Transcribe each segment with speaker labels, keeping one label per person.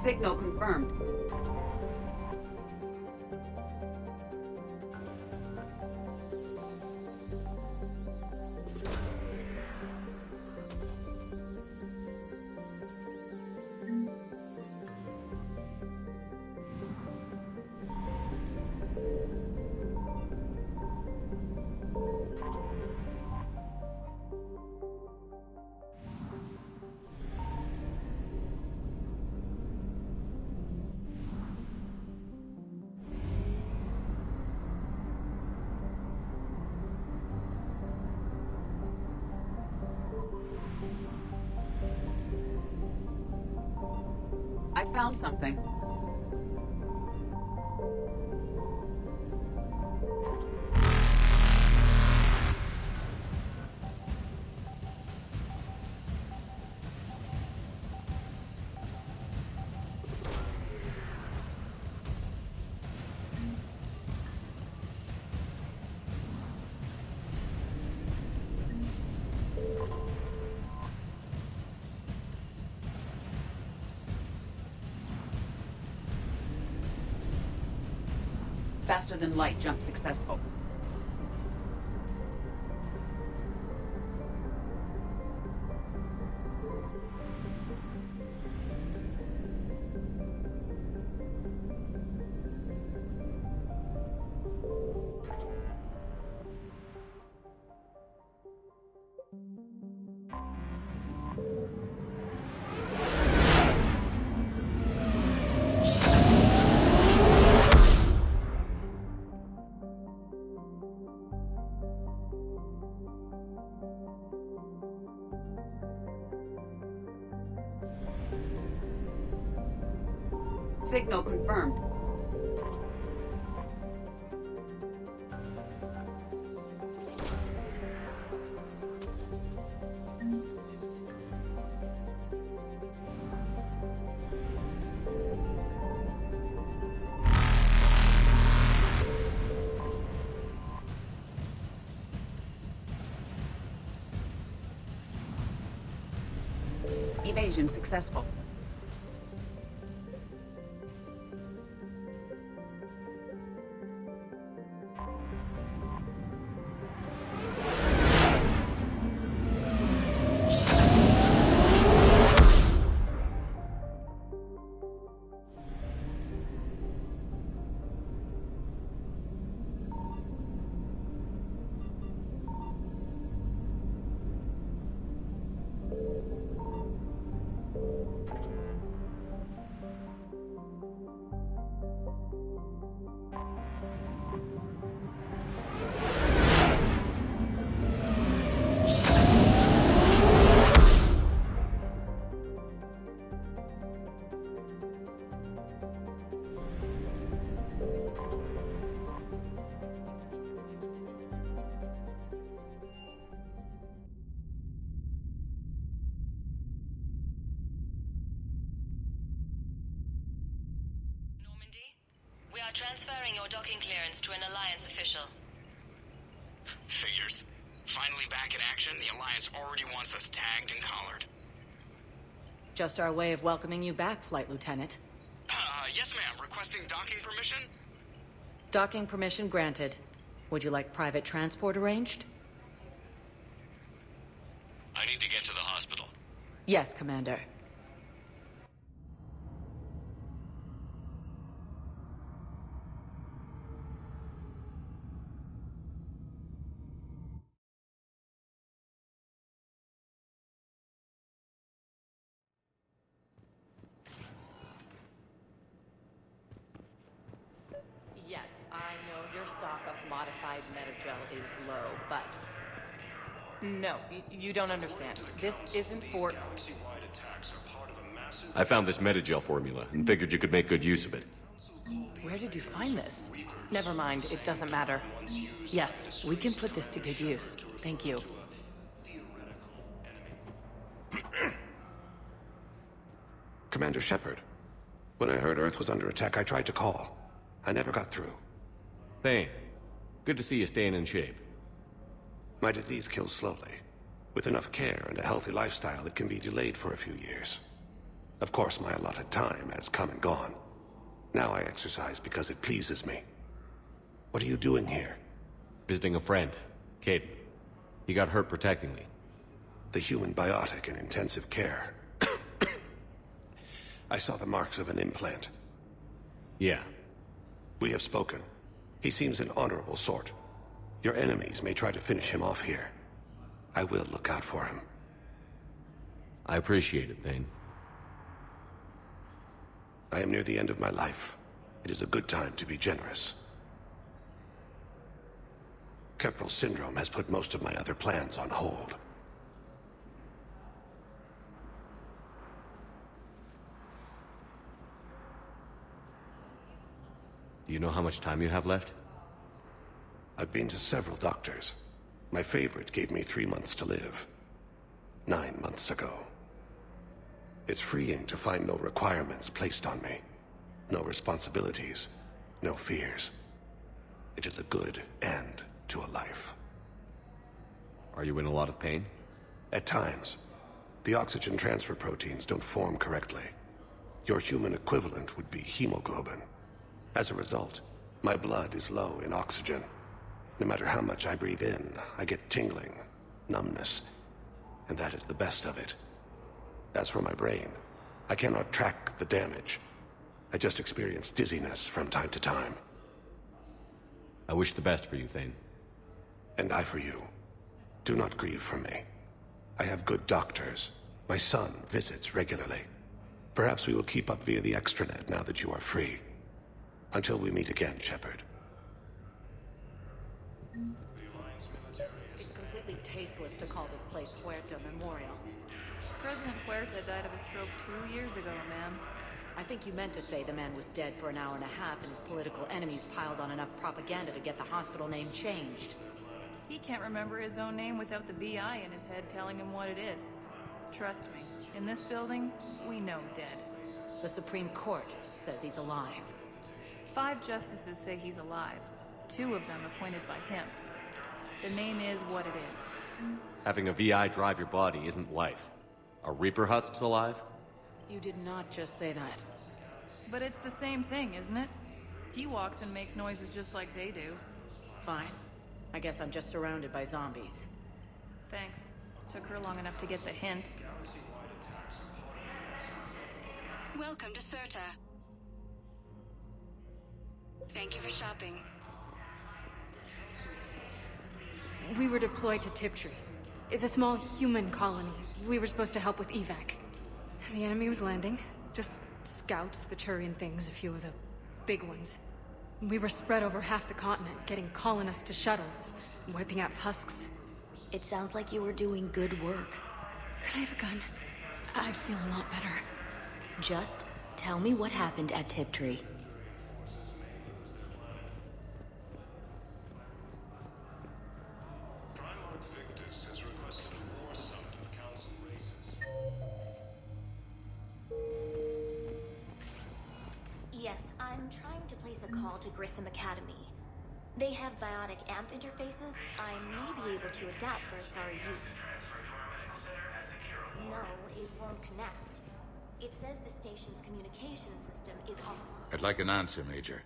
Speaker 1: Signal confirmed. I found something. Faster than light jump successful. Signal confirmed. Evasion successful.
Speaker 2: We are transferring your docking clearance to an Alliance official.
Speaker 3: Figures. Finally back in action, the Alliance already wants us tagged and collared.
Speaker 4: Just our way of welcoming you back, Flight Lieutenant.
Speaker 3: Yes ma'am. Requesting docking permission?
Speaker 4: Docking permission granted. Would you like private transport arranged?
Speaker 3: I need to get to the hospital.
Speaker 4: Yes, Commander. Yes, I know your stock of modified Metagel is low, but... No, you don't understand. This isn't for...
Speaker 5: I found this Metagel formula and figured you could make good use of it.
Speaker 4: Where did you find this? Never mind, it doesn't matter. Yes, we can put this to good use. Thank you.
Speaker 6: Commander Shepard, when I heard Earth was under attack, I tried to call. I never got through.
Speaker 5: Thane, good to see you staying in shape.
Speaker 6: My disease kills slowly. With enough care and a healthy lifestyle, it can be delayed for a few years. Of course, my allotted time has come and gone. Now I exercise because it pleases me. What are you doing here?
Speaker 5: Visiting a friend, Caden. He got hurt protecting me.
Speaker 6: The human biotic in intensive care. I saw the marks of an implant.
Speaker 5: Yeah.
Speaker 6: We have spoken. He seems an honorable sort. Your enemies may try to finish him off here. I will look out for him.
Speaker 5: I appreciate it, Thane.
Speaker 6: I am near the end of my life. It is a good time to be generous. Kepral syndrome has put most of my other plans on hold.
Speaker 5: Do you know how much time you have left?
Speaker 6: I've been to several doctors. My favorite gave me 3 months to live. 9 months ago. It's freeing to find no requirements placed on me. No responsibilities. No fears. It is a good end to a life.
Speaker 5: Are you in a lot of pain?
Speaker 6: At times. The oxygen transfer proteins don't form correctly. Your human equivalent would be hemoglobin. As a result, my blood is low in oxygen. No matter how much I breathe in, I get tingling, numbness, and that is the best of it. As for my brain, I cannot track the damage. I just experience dizziness from time to time.
Speaker 5: I wish the best for you, Thane.
Speaker 6: And I for you. Do not grieve for me. I have good doctors. My son visits regularly. Perhaps we will keep up via the extranet now that you are free. Until we meet again, Shepard.
Speaker 4: It's completely tasteless to call this place Huerta Memorial.
Speaker 7: President Huerta died of a stroke 2 years ago, ma'am.
Speaker 4: I think you meant to say the man was dead for an hour and a half and his political enemies piled on enough propaganda to get the hospital name changed.
Speaker 7: He can't remember his own name without the VI in his head telling him what it is. Trust me, in this building, we know dead.
Speaker 4: The Supreme Court says he's alive.
Speaker 7: 5 justices say he's alive. 2 of them appointed by him. The name is what it is.
Speaker 5: Having a VI drive your body isn't life. Are Reaper husks alive?
Speaker 4: You did not just say that.
Speaker 7: But it's the same thing, isn't it? He walks and makes noises just like they do.
Speaker 4: Fine. I guess I'm just surrounded by zombies.
Speaker 7: Thanks. Took her long enough to get the hint.
Speaker 8: Welcome to Cirta. Thank you for shopping.
Speaker 9: We were deployed to Tiptree. It's a small human colony. We were supposed to help with evac. The enemy was landing. Just scouts, the Turian things, a few of the big ones. We were spread over half the continent, getting colonists to shuttles, wiping out husks.
Speaker 10: It sounds like you were doing good work.
Speaker 9: Could I have a gun? I'd feel a lot better.
Speaker 10: Just tell me what happened at Tiptree.
Speaker 11: Yes, I'm trying to place a call to Grissom Academy. They have biotic amp interfaces I may be able to adapt for Asari use. No, it won't connect. It says the station's communication system is off.
Speaker 12: I'd like an answer, Major.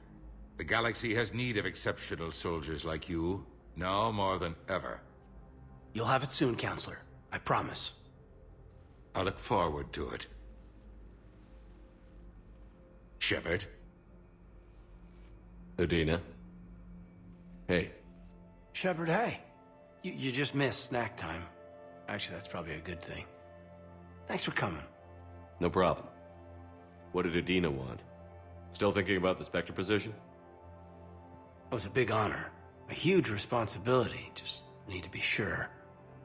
Speaker 12: The galaxy has need of exceptional soldiers like you, now more than ever.
Speaker 13: You'll have it soon, Counselor. I promise.
Speaker 12: I look forward to it. Shepard?
Speaker 5: Udina? Hey.
Speaker 13: Shepard, hey. You just missed snack time. Actually, that's probably a good thing. Thanks for coming.
Speaker 5: No problem. What did Udina want? Still thinking about the Spectre position?
Speaker 13: It was a big honor. A huge responsibility. Just need to be sure.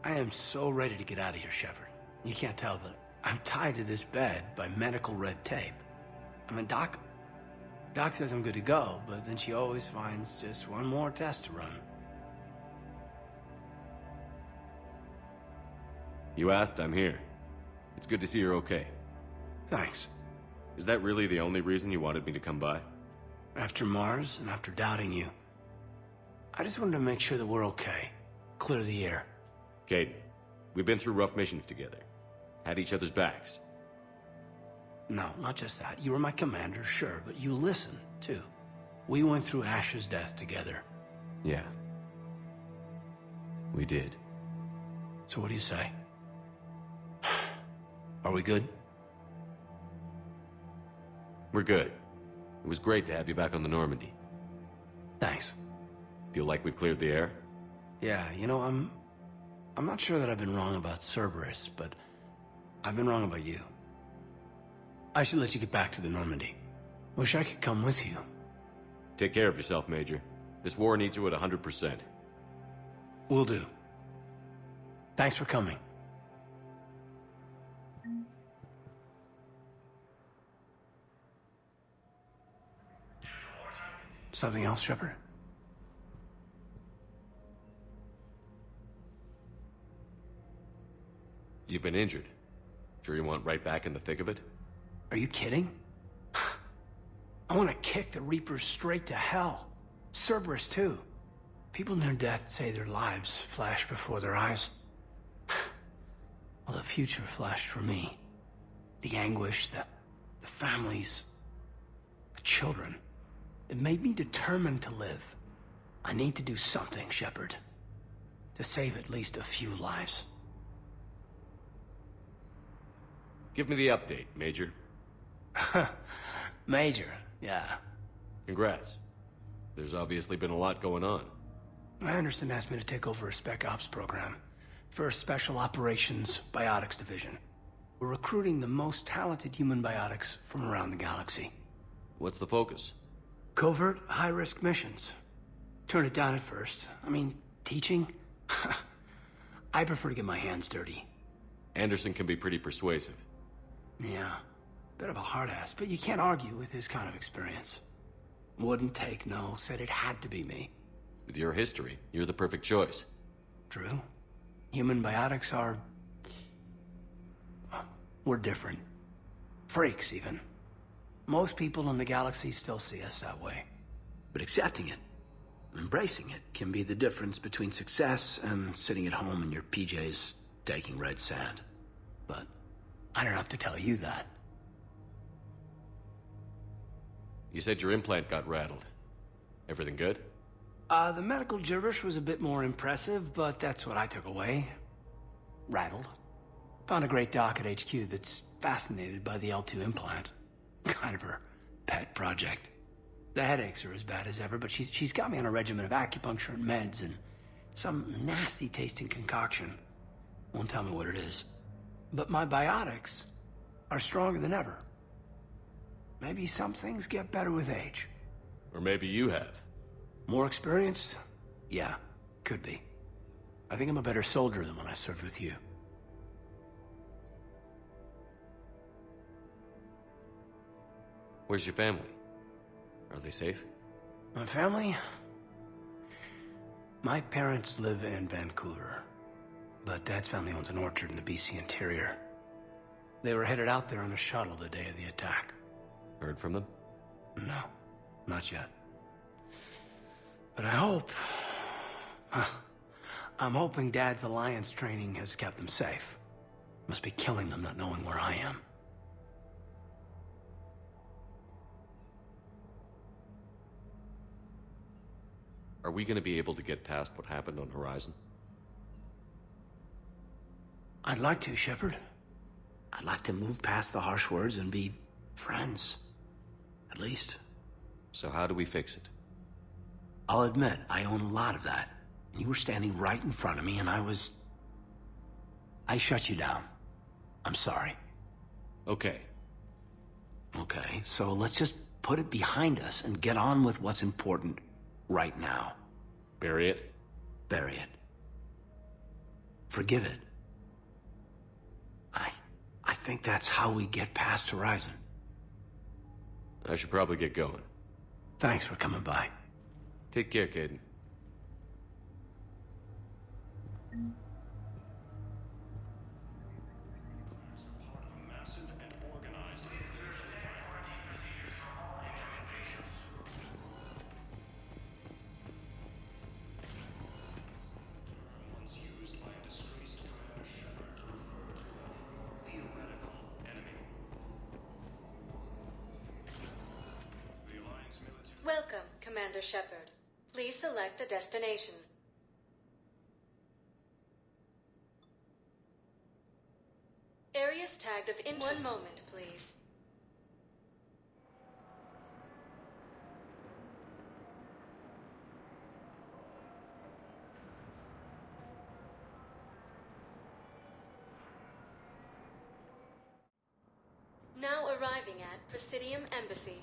Speaker 13: I am so ready to get out of here, Shepard. You can't tell that I'm tied to this bed by medical red tape. I mean, Doc says I'm good to go, but then she always finds just one more test to run.
Speaker 5: You asked, I'm here. It's good to see you're okay.
Speaker 13: Thanks.
Speaker 5: Is that really the only reason you wanted me to come by?
Speaker 13: After Mars, and after doubting you, I just wanted to make sure that we're okay. Clear the air.
Speaker 5: Caden, we've been through rough missions together. Had each other's backs.
Speaker 13: No, not just that. You were my commander, sure, but you listened, too. We went through Ash's death together.
Speaker 5: Yeah. We did.
Speaker 13: So what do you say? Are we good?
Speaker 5: We're good. It was great to have you back on the Normandy.
Speaker 13: Thanks.
Speaker 5: Feel like we've cleared the air?
Speaker 13: Yeah, you know, I'm not sure that I've been wrong about Cerberus, but I've been wrong about you. I should let you get back to the Normandy. Wish I could come with you.
Speaker 5: Take care of yourself, Major. This war needs you at 100%.
Speaker 13: Will do. Thanks for coming. Something else, Shepard?
Speaker 5: You've been injured. Sure you want right back in the thick of it?
Speaker 13: Are you kidding? I want to kick the Reapers straight to hell. Cerberus, too. People near death say their lives flash before their eyes. Well, the future flashed for me. The anguish, the families, the children. It made me determined to live. I need to do something, Shepard. To save at least a few lives.
Speaker 5: Give me the update, Major.
Speaker 13: Major, yeah.
Speaker 5: Congrats. There's obviously been a lot going on.
Speaker 13: Anderson asked me to take over a Spec Ops program. First Special Operations Biotics Division. We're recruiting the most talented human biotics from around the galaxy.
Speaker 5: What's the focus?
Speaker 13: Covert, high-risk missions. Turn it down at first. I mean, teaching? I prefer to get my hands dirty.
Speaker 5: Anderson can be pretty persuasive.
Speaker 13: Yeah. Bit of a hard-ass, but you can't argue with his kind of experience. Wouldn't take no, said it had to be me.
Speaker 5: With your history, you're the perfect choice.
Speaker 13: True. Human biotics are... we're different. Freaks, even. Most people in the galaxy still see us that way. But accepting it, embracing it, can be the difference between success and sitting at home in your PJs taking red sand. But I don't have to tell you that.
Speaker 5: You said your implant got rattled. Everything good?
Speaker 13: The medical gibberish was a bit more impressive, but that's what I took away. Rattled. Found a great doc at HQ that's fascinated by the L2 implant. Kind of her pet project. The headaches are as bad as ever, but she's got me on a regimen of acupuncture and meds and some nasty-tasting concoction. Won't tell me what it is. But my biotics are stronger than ever. Maybe some things get better with age.
Speaker 5: Or maybe you have.
Speaker 13: More experienced? Yeah, could be. I think I'm a better soldier than when I served with you.
Speaker 5: Where's your family? Are they safe?
Speaker 13: My family? My parents live in Vancouver, but Dad's family owns an orchard in the BC interior. They were headed out there on a shuttle the day of the attack.
Speaker 5: Heard from them?
Speaker 13: No, not yet. But I hope... I'm hoping Dad's Alliance training has kept them safe. Must be killing them not knowing where I am.
Speaker 5: Are we going to be able to get past what happened on Horizon?
Speaker 13: I'd like to, Shepard. I'd like to move past the harsh words and be friends. At least.
Speaker 5: So how do we fix it?
Speaker 13: I'll admit, I own a lot of that. You were standing right in front of me and I shut you down. I'm sorry.
Speaker 5: Okay.
Speaker 13: Okay, so let's just put it behind us and get on with what's important right now.
Speaker 5: Bury it?
Speaker 13: Bury it. Forgive it. I think that's how we get past Horizon.
Speaker 5: I should probably get going.
Speaker 13: Thanks for coming by.
Speaker 5: Take care, Caden.
Speaker 14: Welcome, Commander Shepard. Please select a destination. Areas tagged of in 1 moment, please. Now arriving at Presidium Embassy.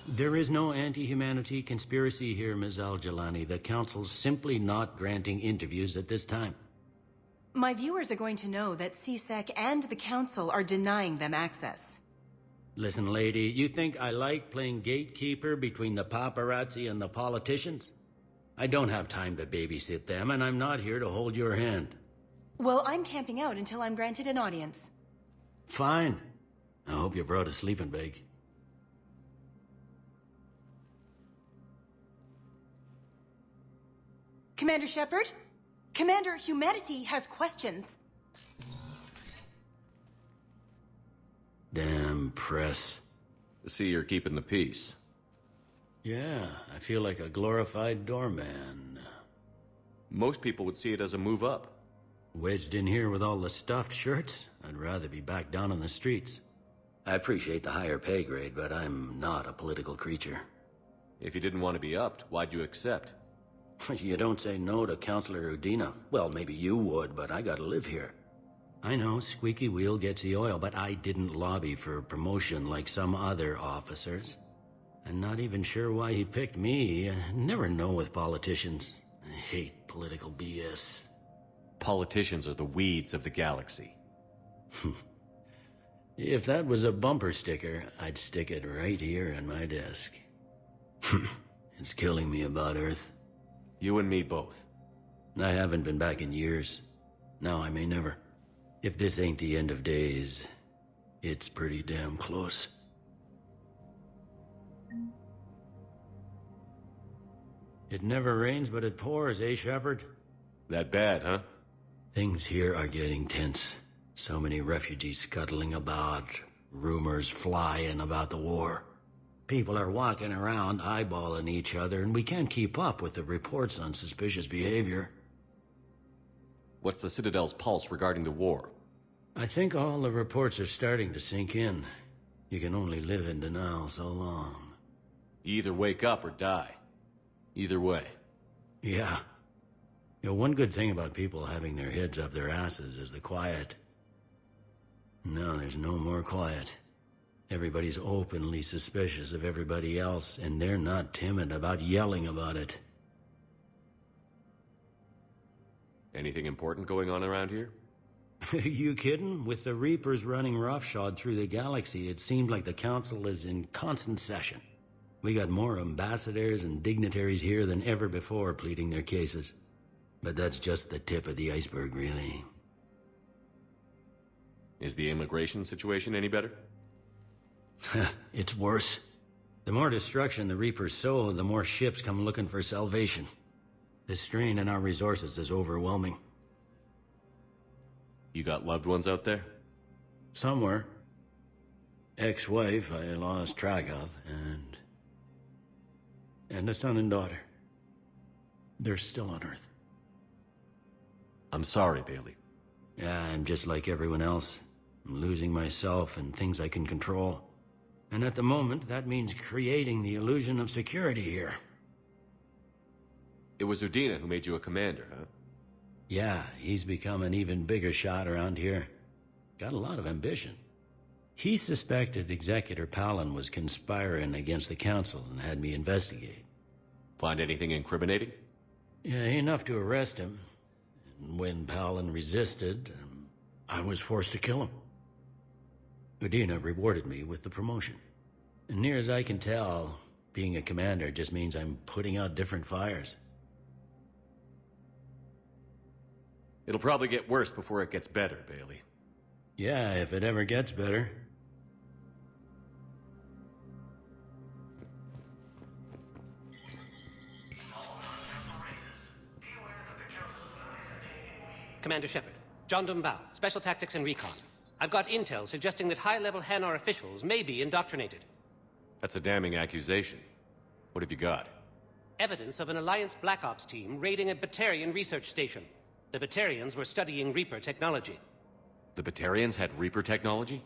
Speaker 15: There is no anti-humanity conspiracy here, Ms. Al-Jalani. The Council's simply not granting interviews at this time.
Speaker 16: My viewers are going to know that CSEC and the Council are denying them access.
Speaker 15: Listen, lady, you think I like playing gatekeeper between the paparazzi and the politicians? I don't have time to babysit them, and I'm not here to hold your hand.
Speaker 16: Well, I'm camping out until I'm granted an audience.
Speaker 15: Fine. I hope you brought a sleeping bag.
Speaker 16: Commander Shepard? Commander, humanity has questions.
Speaker 15: Damn press.
Speaker 5: See, you're keeping the peace.
Speaker 15: Yeah, I feel like a glorified doorman.
Speaker 5: Most people would see it as a move up.
Speaker 15: Wedged in here with all the stuffed shirts, I'd rather be back down on the streets. I appreciate the higher pay grade, but I'm not a political creature.
Speaker 5: If you didn't want to be upped, why'd you accept?
Speaker 15: You don't say no to Counselor Udina. Well, maybe you would, but I gotta live here. I know, squeaky wheel gets the oil, but I didn't lobby for promotion like some other officers. I'm not even sure why he picked me. I never know with politicians. I hate political BS.
Speaker 5: Politicians are the weeds of the galaxy.
Speaker 15: If that was a bumper sticker, I'd stick it right here in my desk. It's killing me about Earth.
Speaker 5: You and me both.
Speaker 15: I haven't been back in years. Now I may never. If this ain't the end of days, it's pretty damn close. It never rains, but it pours, eh, Shepard?
Speaker 5: That bad, huh?
Speaker 15: Things here are getting tense. So many refugees scuttling about, rumors flying about the war. People are walking around eyeballing each other, and we can't keep up with the reports on suspicious behavior.
Speaker 5: What's the Citadel's pulse regarding the war?
Speaker 15: I think all the reports are starting to sink in. You can only live in denial so long.
Speaker 5: You either wake up or die. Either way.
Speaker 15: Yeah. You know, one good thing about people having their heads up their asses is the quiet. No, there's no more quiet. Everybody's openly suspicious of everybody else, and they're not timid about yelling about it.
Speaker 5: Anything important going on around here?
Speaker 15: You kidding? With the Reapers running roughshod through the galaxy, it seemed like the Council is in constant session. We got more ambassadors and dignitaries here than ever before pleading their cases. But that's just the tip of the iceberg, really.
Speaker 5: Is the immigration situation any better?
Speaker 15: It's worse. The more destruction the Reapers sow, the more ships come looking for salvation. The strain on our resources is overwhelming.
Speaker 5: You got loved ones out there?
Speaker 15: Somewhere. Ex-wife I lost track of, and a son and daughter. They're still on Earth.
Speaker 5: I'm sorry, Bailey.
Speaker 15: Yeah, I'm just like everyone else. I'm losing myself and things I can control. And at the moment, that means creating the illusion of security here.
Speaker 5: It was Udina who made you a commander, huh?
Speaker 15: Yeah, he's become an even bigger shot around here. Got a lot of ambition. He suspected Executor Palin was conspiring against the Council and had me investigate.
Speaker 5: Find anything incriminating?
Speaker 15: Yeah, enough to arrest him. And when Palin resisted, I was forced to kill him. Udina rewarded me with the promotion. And near as I can tell, being a commander just means I'm putting out different fires.
Speaker 5: It'll probably get worse before it gets better, Bailey.
Speaker 15: Yeah, if it ever gets better.
Speaker 17: Commander Shepard. John Dumbao, Special Tactics and Recon. I've got intel suggesting that high-level Hanar officials may be indoctrinated.
Speaker 5: That's a damning accusation. What have you got?
Speaker 17: Evidence of an Alliance Black Ops team raiding a Batarian research station. The Batarians were studying Reaper technology.
Speaker 5: The Batarians had Reaper technology?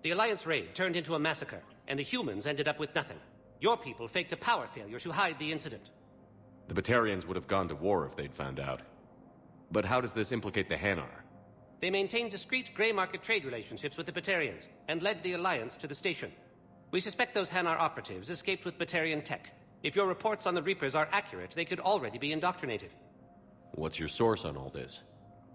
Speaker 17: The Alliance raid turned into a massacre, and the humans ended up with nothing. Your people faked a power failure to hide the incident.
Speaker 5: The Batarians would have gone to war if they'd found out. But how does this implicate the Hanar?
Speaker 17: They maintained discreet gray market trade relationships with the Batarians, and led the Alliance to the station. We suspect those Hanar operatives escaped with Batarian tech. If your reports on the Reapers are accurate, they could already be indoctrinated.
Speaker 5: What's your source on all this?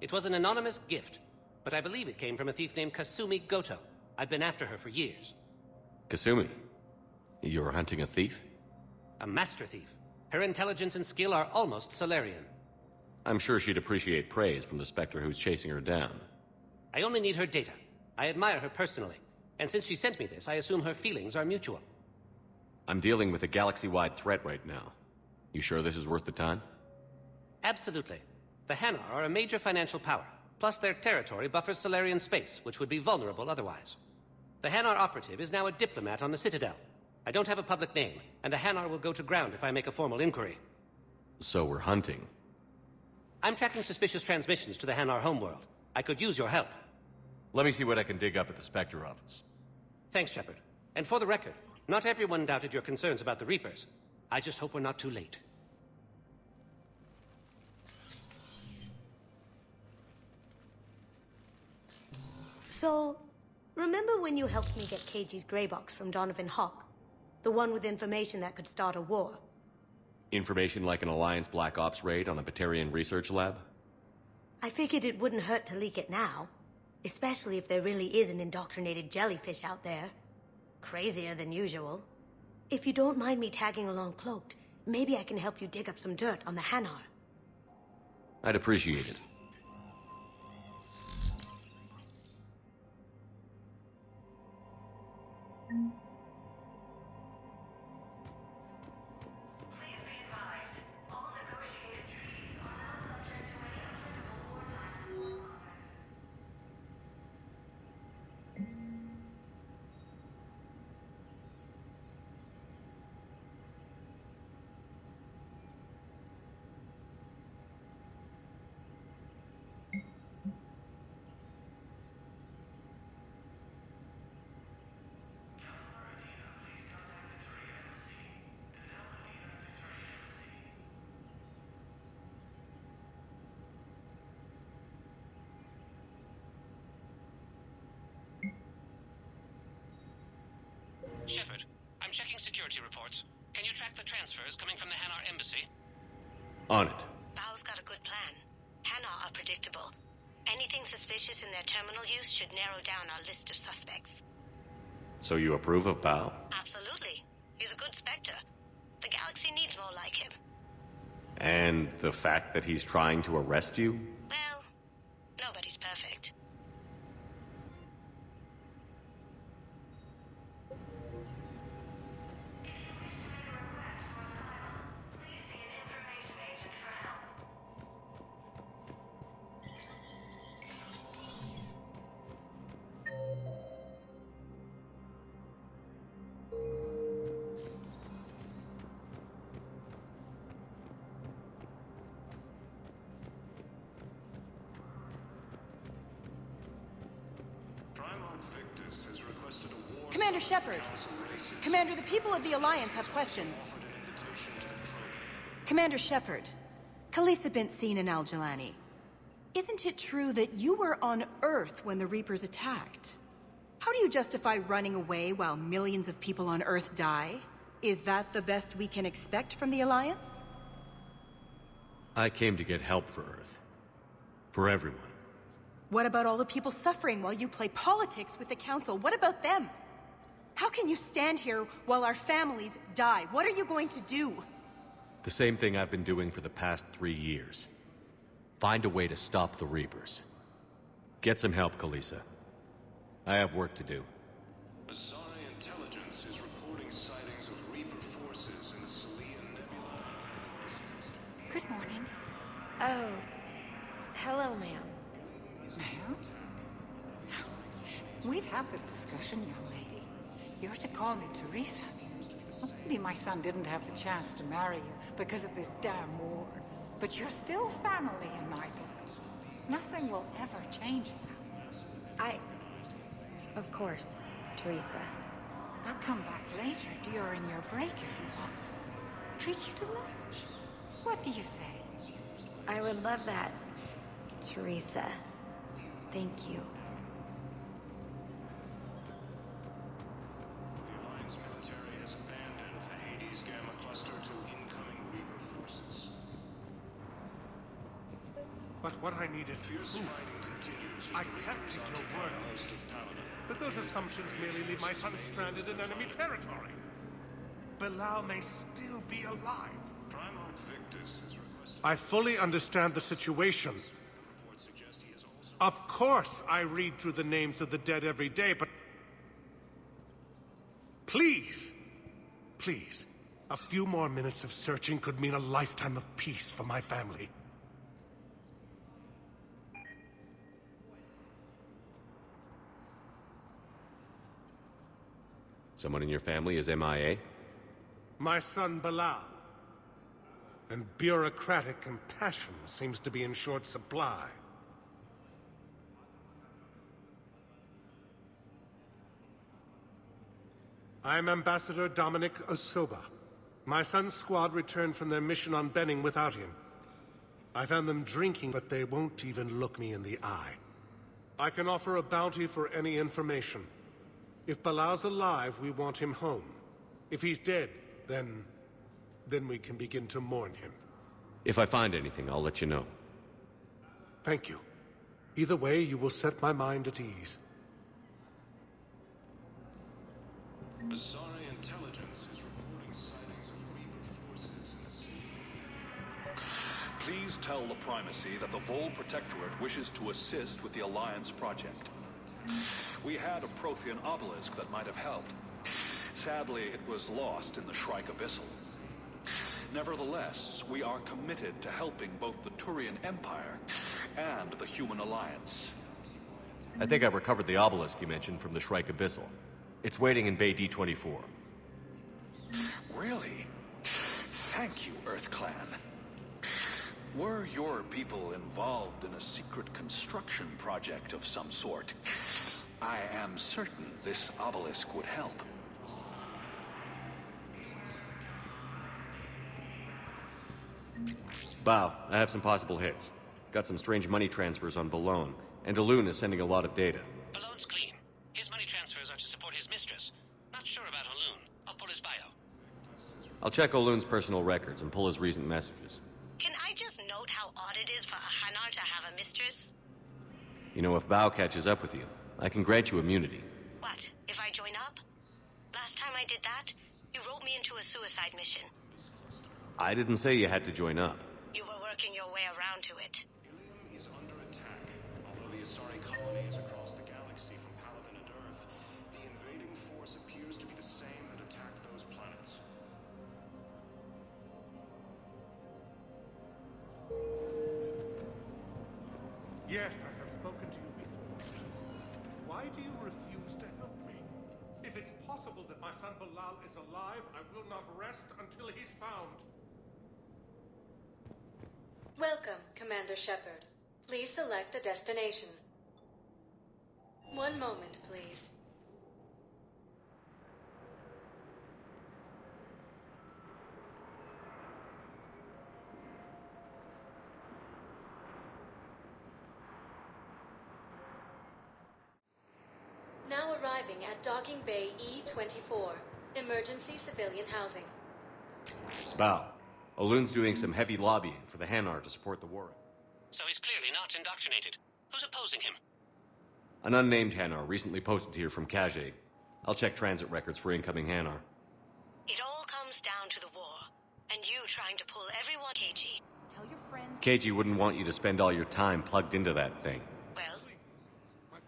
Speaker 17: It was an anonymous gift, but I believe it came from a thief named Kasumi Goto. I've been after her for years.
Speaker 5: Kasumi? You're hunting a thief?
Speaker 17: A master thief. Her intelligence and skill are almost Solarian.
Speaker 5: I'm sure she'd appreciate praise from the Spectre who's chasing her down.
Speaker 17: I only need her data. I admire her personally, and since she sent me this, I assume her feelings are mutual.
Speaker 5: I'm dealing with a galaxy-wide threat right now. You sure this is worth the time?
Speaker 17: Absolutely. The Hanar are a major financial power, plus their territory buffers Solarian space, which would be vulnerable otherwise. The Hanar operative is now a diplomat on the Citadel. I don't have a public name, and the Hanar will go to ground if I make a formal inquiry.
Speaker 5: So we're hunting.
Speaker 17: I'm tracking suspicious transmissions to the Hanar homeworld. I could use your help.
Speaker 5: Let me see what I can dig up at the Spectre office.
Speaker 17: Thanks, Shepard. And for the record, not everyone doubted your concerns about the Reapers. I just hope we're not too late.
Speaker 18: So, remember when you helped me get KG's grey box from Donovan Hawk? The one with information that could start a war?
Speaker 5: Information like an Alliance Black Ops raid on a Batarian research lab?
Speaker 18: I figured it wouldn't hurt to leak it now. Especially if there really is an indoctrinated jellyfish out there. Crazier than usual. If you don't mind me tagging along cloaked, maybe I can help you dig up some dirt on the Hanar.
Speaker 5: I'd appreciate it.
Speaker 17: Shepard, I'm checking security reports. Can you track the transfers coming from the Hanar embassy?
Speaker 5: On it.
Speaker 11: Bao's got a good plan. Hanar are predictable. Anything suspicious in their terminal use should narrow down our list of suspects.
Speaker 5: So you approve of Bao?
Speaker 11: Absolutely. He's a good Spectre. The galaxy needs more like him.
Speaker 5: And the fact that he's trying to arrest you?
Speaker 11: Well, nobody's perfect.
Speaker 16: Commander Shepard. Commander, the people of the Alliance have questions. Commander Shepard. Khaleesa bint Seen and Al-Jalani. Isn't it true that you were on Earth when the Reapers attacked? How do you justify running away while millions of people on Earth die? Is that the best we can expect from the Alliance?
Speaker 5: I came to get help for Earth. For everyone.
Speaker 16: What about all the people suffering while you play politics with the Council? What about them? How can you stand here while our families die? What are you going to do?
Speaker 5: The same thing I've been doing for the past 3 years. Find a way to stop the Reapers. Get some help, Khaleesa. I have work to do.
Speaker 19: Asari intelligence is reporting sightings of Reaper forces in the Salian Nebula.
Speaker 20: Good morning. Oh, Hello, ma'am.
Speaker 21: Ma'am? We've had this discussion, young lady. You're to call me Teresa. Well, maybe my son didn't have the chance to marry you because of this damn war. But you're still family in my book. Nothing will ever change that.
Speaker 20: Of course, Teresa.
Speaker 21: I'll come back later during your break if you want. Treat you to lunch. What do you say?
Speaker 20: I would love that, Teresa. Thank you.
Speaker 19: The Alliance military has abandoned the Hades Gamma Cluster to incoming Reaper forces.
Speaker 22: But what I need is
Speaker 19: Fierce
Speaker 22: proof.
Speaker 19: fighting continues.
Speaker 22: I can't take your word on this. But those assumptions merely leave my son stranded in enemy territory. Bilal may still be alive.
Speaker 19: Primarch Victus has requested...
Speaker 22: I fully understand the situation. Of course I read through the names of the dead every day, but... Please, please, a few more minutes of searching could mean a lifetime of peace for my family.
Speaker 5: Someone in your family is MIA?
Speaker 22: My son Bilal. And bureaucratic compassion seems to be in short supply. I'm Ambassador Dominic Osoba. My son's squad returned from their mission on Benning without him. I found them drinking, but they won't even look me in the eye. I can offer a bounty for any information. If Bilal's alive, we want him home. If he's dead, then we can begin to mourn him.
Speaker 5: If I find anything, I'll let you know.
Speaker 22: Thank you. Either way, you will set my mind at ease.
Speaker 19: Asari intelligence is reporting sightings of Reaper forces in the sea.
Speaker 23: Please tell the Primacy that the Vol Protectorate wishes to assist with the Alliance project. We had a Prothean obelisk that might have helped. Sadly, it was lost in the Shrike Abyssal. Nevertheless, we are committed to helping both the Turian Empire and the Human Alliance.
Speaker 5: I think I recovered the obelisk you mentioned from the Shrike Abyssal. It's waiting in Bay D-24.
Speaker 23: Really? Thank you, Earth Clan. Were your people involved in a secret construction project of some sort, I am certain this obelisk would help.
Speaker 5: Bow, I have some possible hits. Got some strange money transfers on Boulogne, and Elune is sending a lot of data.
Speaker 17: Balloon's clean. His money transfers are to support his mistress. Not sure about Elune. I'll pull his bio.
Speaker 5: I'll check Olune's personal records and pull his recent messages.
Speaker 18: Can I just note how odd it is for a Hanar to have a mistress?
Speaker 5: You know, if Bow catches up with you, I can grant you immunity.
Speaker 18: What, if I join up? Last time I did that, you wrote me into a suicide mission.
Speaker 5: I didn't say you had to join up.
Speaker 18: You were working your way around to it.
Speaker 19: Ilium is under attack. Although the Asari colony is across the galaxy from Palaven and Earth, the invading force appears to be the same that attacked those planets.
Speaker 22: Yes, I have spoken to you before. Why do you refuse to help me? If it's possible that my son Bilal is alive, I will not rest until he's found.
Speaker 14: Welcome, Commander Shepard. Please select a destination. One moment, please. Now arriving at Docking Bay E-24, emergency civilian housing.
Speaker 5: Bow, Olune's doing some heavy lobbying for the Hanar to support the war.
Speaker 17: So he's clearly not indoctrinated. Who's opposing him?
Speaker 5: An unnamed Hanar recently posted here from Kage. I'll check transit records for incoming Hanar.
Speaker 18: It all comes down to the war, and you trying to pull everyone, KG.
Speaker 16: Tell your friends...
Speaker 5: KG wouldn't want you to spend all your time plugged into that thing.
Speaker 18: Well,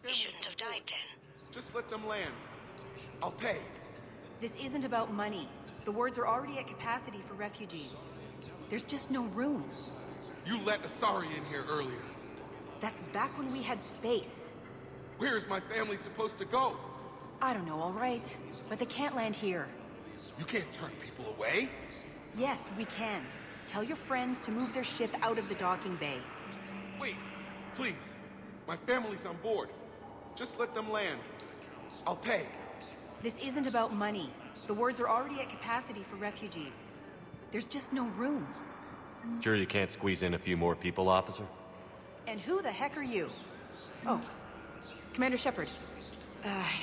Speaker 18: he shouldn't have died then.
Speaker 24: Just let them land. I'll pay.
Speaker 16: This isn't about money. The wards are already at capacity for refugees. There's just no room.
Speaker 24: You let Asari in here earlier.
Speaker 16: That's back when we had space.
Speaker 24: Where is my family supposed to go?
Speaker 16: I don't know, all right. But they can't land here.
Speaker 24: You can't turn people away.
Speaker 16: Yes, we can. Tell your friends to move their ship out of the docking bay.
Speaker 24: Wait, please. My family's on board. Just let them land. I'll pay.
Speaker 16: This isn't about money. The wards are already at capacity for refugees. There's just no room.
Speaker 5: Sure you can't squeeze in a few more people, officer?
Speaker 16: And who the heck are you? Oh, Commander Shepard.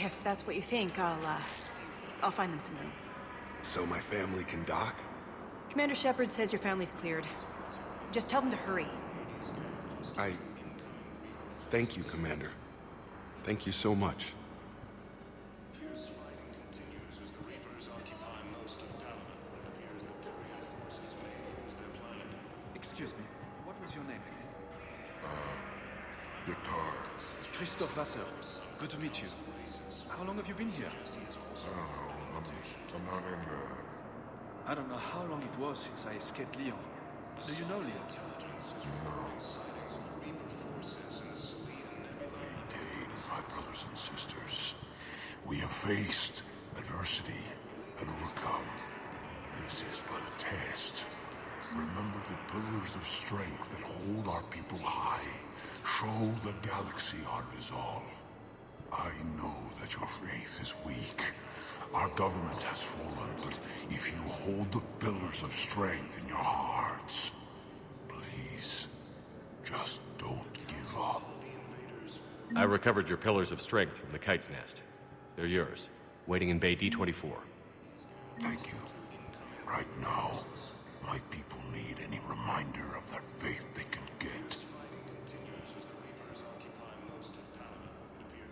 Speaker 16: If that's what you think, I'll find them some room.
Speaker 24: So my family can dock?
Speaker 16: Commander Shepard says your family's cleared. Just tell them to hurry.
Speaker 24: Thank you, Commander. Thank you so much.
Speaker 1: Excuse me, what was your name again?
Speaker 2: Guitar.
Speaker 1: Christophe Vasseur. Good to meet you. How long have you been here?
Speaker 2: I don't know. I'm not in there.
Speaker 1: I don't know how long it was since I escaped Lyon. Do you know Lyon?
Speaker 2: No. Maintain, my brothers and sisters. We have faced adversity and overcome. This is but a test. Remember the pillars of strength that hold our people high. Show the galaxy our resolve. I know that your faith is weak. Our government has fallen, but if you hold the pillars of strength in your hearts, please, just don't give up.
Speaker 5: I recovered your pillars of strength from the kite's nest. They're yours, waiting in Bay D-24.
Speaker 2: Thank you. Right now, my people need any reminder of their faith they can get.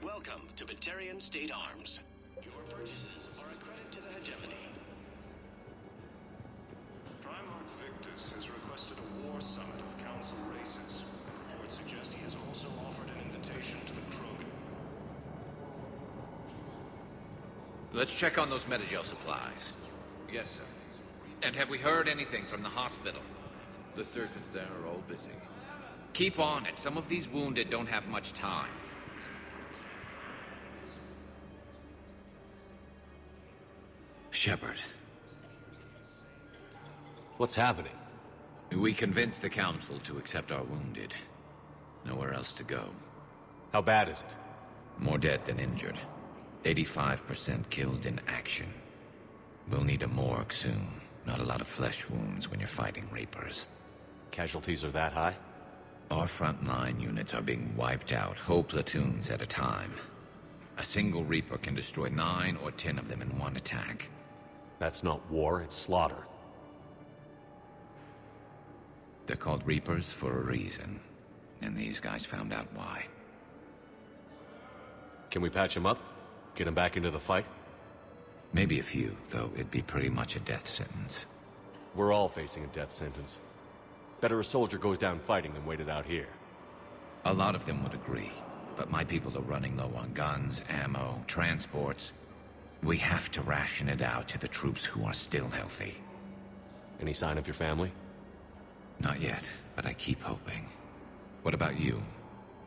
Speaker 3: Welcome to Batarian State Arms. Your purchases are a credit to the hegemony.
Speaker 19: Primarch Victus has requested a war summit of Council races. Reports suggest he has also offered an invitation to the Krogan.
Speaker 6: Let's check on those Metagel supplies.
Speaker 1: Yes, sir.
Speaker 6: And have we heard anything from the hospital?
Speaker 1: The surgeons there are all busy.
Speaker 6: Keep on it. Some of these wounded don't have much time.
Speaker 13: Shepard.
Speaker 5: What's happening?
Speaker 6: We convinced the Council to accept our wounded. Nowhere else to go.
Speaker 5: How bad is it?
Speaker 6: More dead than injured. 85% killed in action. We'll need a morgue soon. Not a lot of flesh wounds when you're fighting Reapers.
Speaker 5: Casualties are that high?
Speaker 6: Our frontline units are being wiped out, whole platoons at a time. A single Reaper can destroy 9 or 10 of them in one attack.
Speaker 5: That's not war, it's slaughter.
Speaker 6: They're called Reapers for a reason. And these guys found out why.
Speaker 5: Can we patch him up? Get him back into the fight?
Speaker 6: Maybe a few, though it'd be pretty much a death sentence.
Speaker 5: We're all facing a death sentence. Better a soldier goes down fighting than waited out here.
Speaker 6: A lot of them would agree, but my people are running low on guns, ammo, transports. We have to ration it out to the troops who are still healthy.
Speaker 5: Any sign of your family?
Speaker 6: Not yet, but I keep hoping. What about you?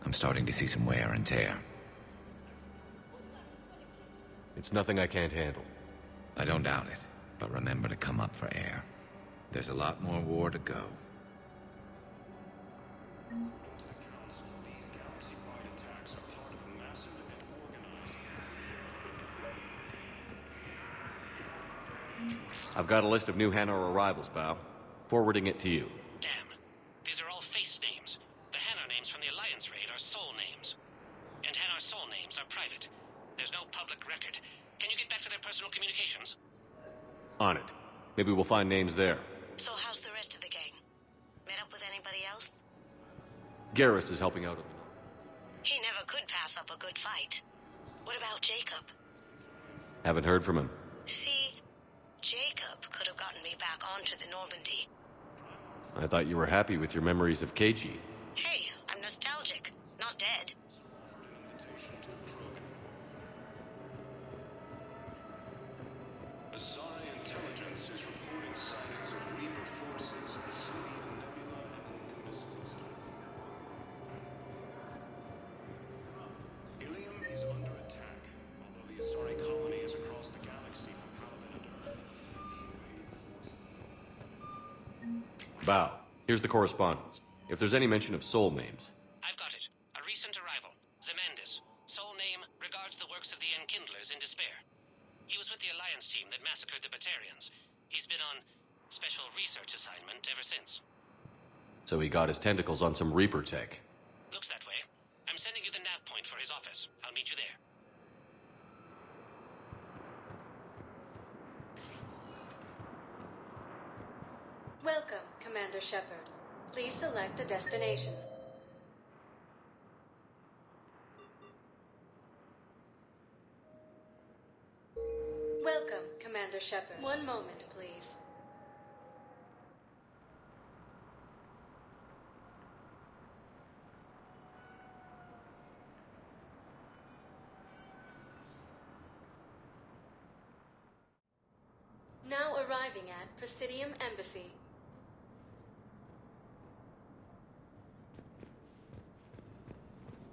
Speaker 6: I'm starting to see some wear and tear.
Speaker 5: It's nothing I can't handle.
Speaker 6: I don't doubt it, but remember to come up for air. There's a lot more war to go.
Speaker 5: I've got a list of new Hanar arrivals, Val. Forwarding it to you.
Speaker 3: Damn. These are all face names. The Hanar names from the Alliance raid are soul names. And Hanar soul names are private. There's no public record. Can you get back to their personal communications?
Speaker 5: On it. Maybe we'll find names there.
Speaker 18: So how's the rest of the gang? Met up with anybody else?
Speaker 5: Garrus is helping out.
Speaker 18: He never could pass up a good fight. What about Jacob?
Speaker 5: Haven't heard from him.
Speaker 18: See, Jacob could have gotten me back onto the Normandy.
Speaker 5: I thought you were happy with your memories of KG.
Speaker 18: Hey, I'm nostalgic, not dead.
Speaker 19: Asari intelligence is reporting sightings of Reaper forces in the Silian Nebula and Luminous Cluster.
Speaker 5: Bao, here's the correspondence. If there's any mention of soul names.
Speaker 3: I've got it. A recent arrival. Zemandis. Soul name regards the works of the Enkindlers in despair. He was with the Alliance team that massacred the Batarians. He's been on special research assignment ever since.
Speaker 5: So he got his tentacles on some Reaper tech.
Speaker 3: Looks that way. I'm sending you the nav point for his office. I'll meet you there.
Speaker 14: Welcome, Commander Shepard. Please select a destination. Welcome, Commander Shepard. One moment, please. Now arriving at Presidium Embassy.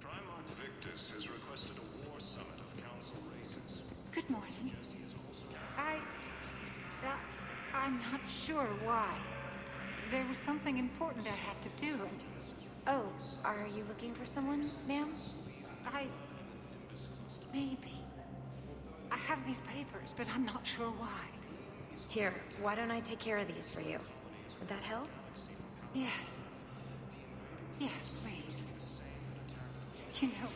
Speaker 19: Primarch Victus has requested a war summit of council races.
Speaker 21: Good morning. I'm not sure why. There was something important I had to do, and...
Speaker 20: Oh, are you looking for someone, ma'am?
Speaker 21: Maybe. I have these papers, but I'm not sure why.
Speaker 20: Here, why don't I take care of these for you? Would that help?
Speaker 21: Yes. Yes, please. You know,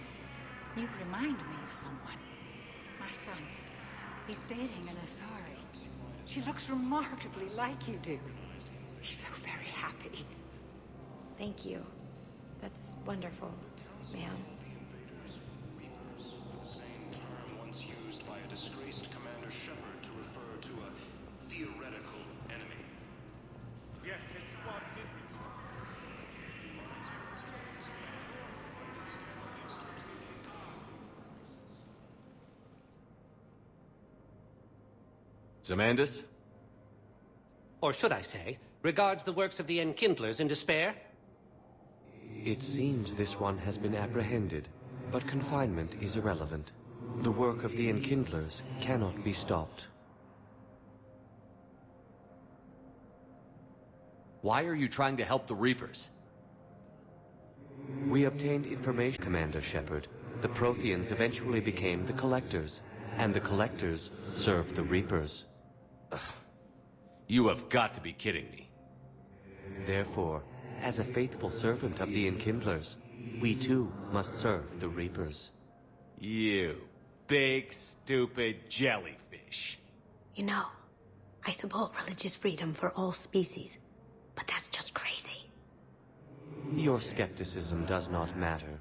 Speaker 21: you remind me of someone. My son. He's dating an Asari. She looks remarkably like you do. He's so very happy.
Speaker 20: Thank you. That's wonderful, ma'am.
Speaker 19: The same term once used by a disgraced Commander Shepard to refer to a theoretical enemy.
Speaker 22: Yes, his squad did.
Speaker 5: Zemandis?
Speaker 17: Or should I say, regards the works of the Enkindlers in despair?
Speaker 5: It seems this one has been apprehended, but confinement is irrelevant. The work of the Enkindlers cannot be stopped. Why are you trying to help the Reapers? We obtained information, Commander Shepard. The Protheans eventually became the Collectors, and the Collectors served the Reapers. Ugh. You have got to be kidding me. Therefore, as a faithful servant of the Enkindlers, we too must serve the Reapers. You big, stupid jellyfish.
Speaker 18: You know, I support religious freedom for all species, but that's just crazy.
Speaker 5: Your skepticism does not matter.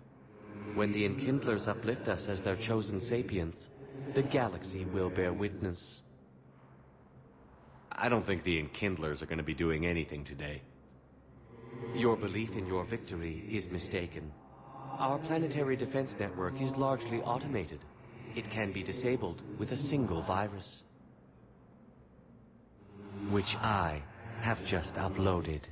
Speaker 5: When the Enkindlers uplift us as their chosen sapients, the galaxy will bear witness. I don't think the Enkindlers are going to be doing anything today. Your belief in your victory is mistaken. Our planetary defense network is largely automated. It can be disabled with a single virus, which I have just uploaded.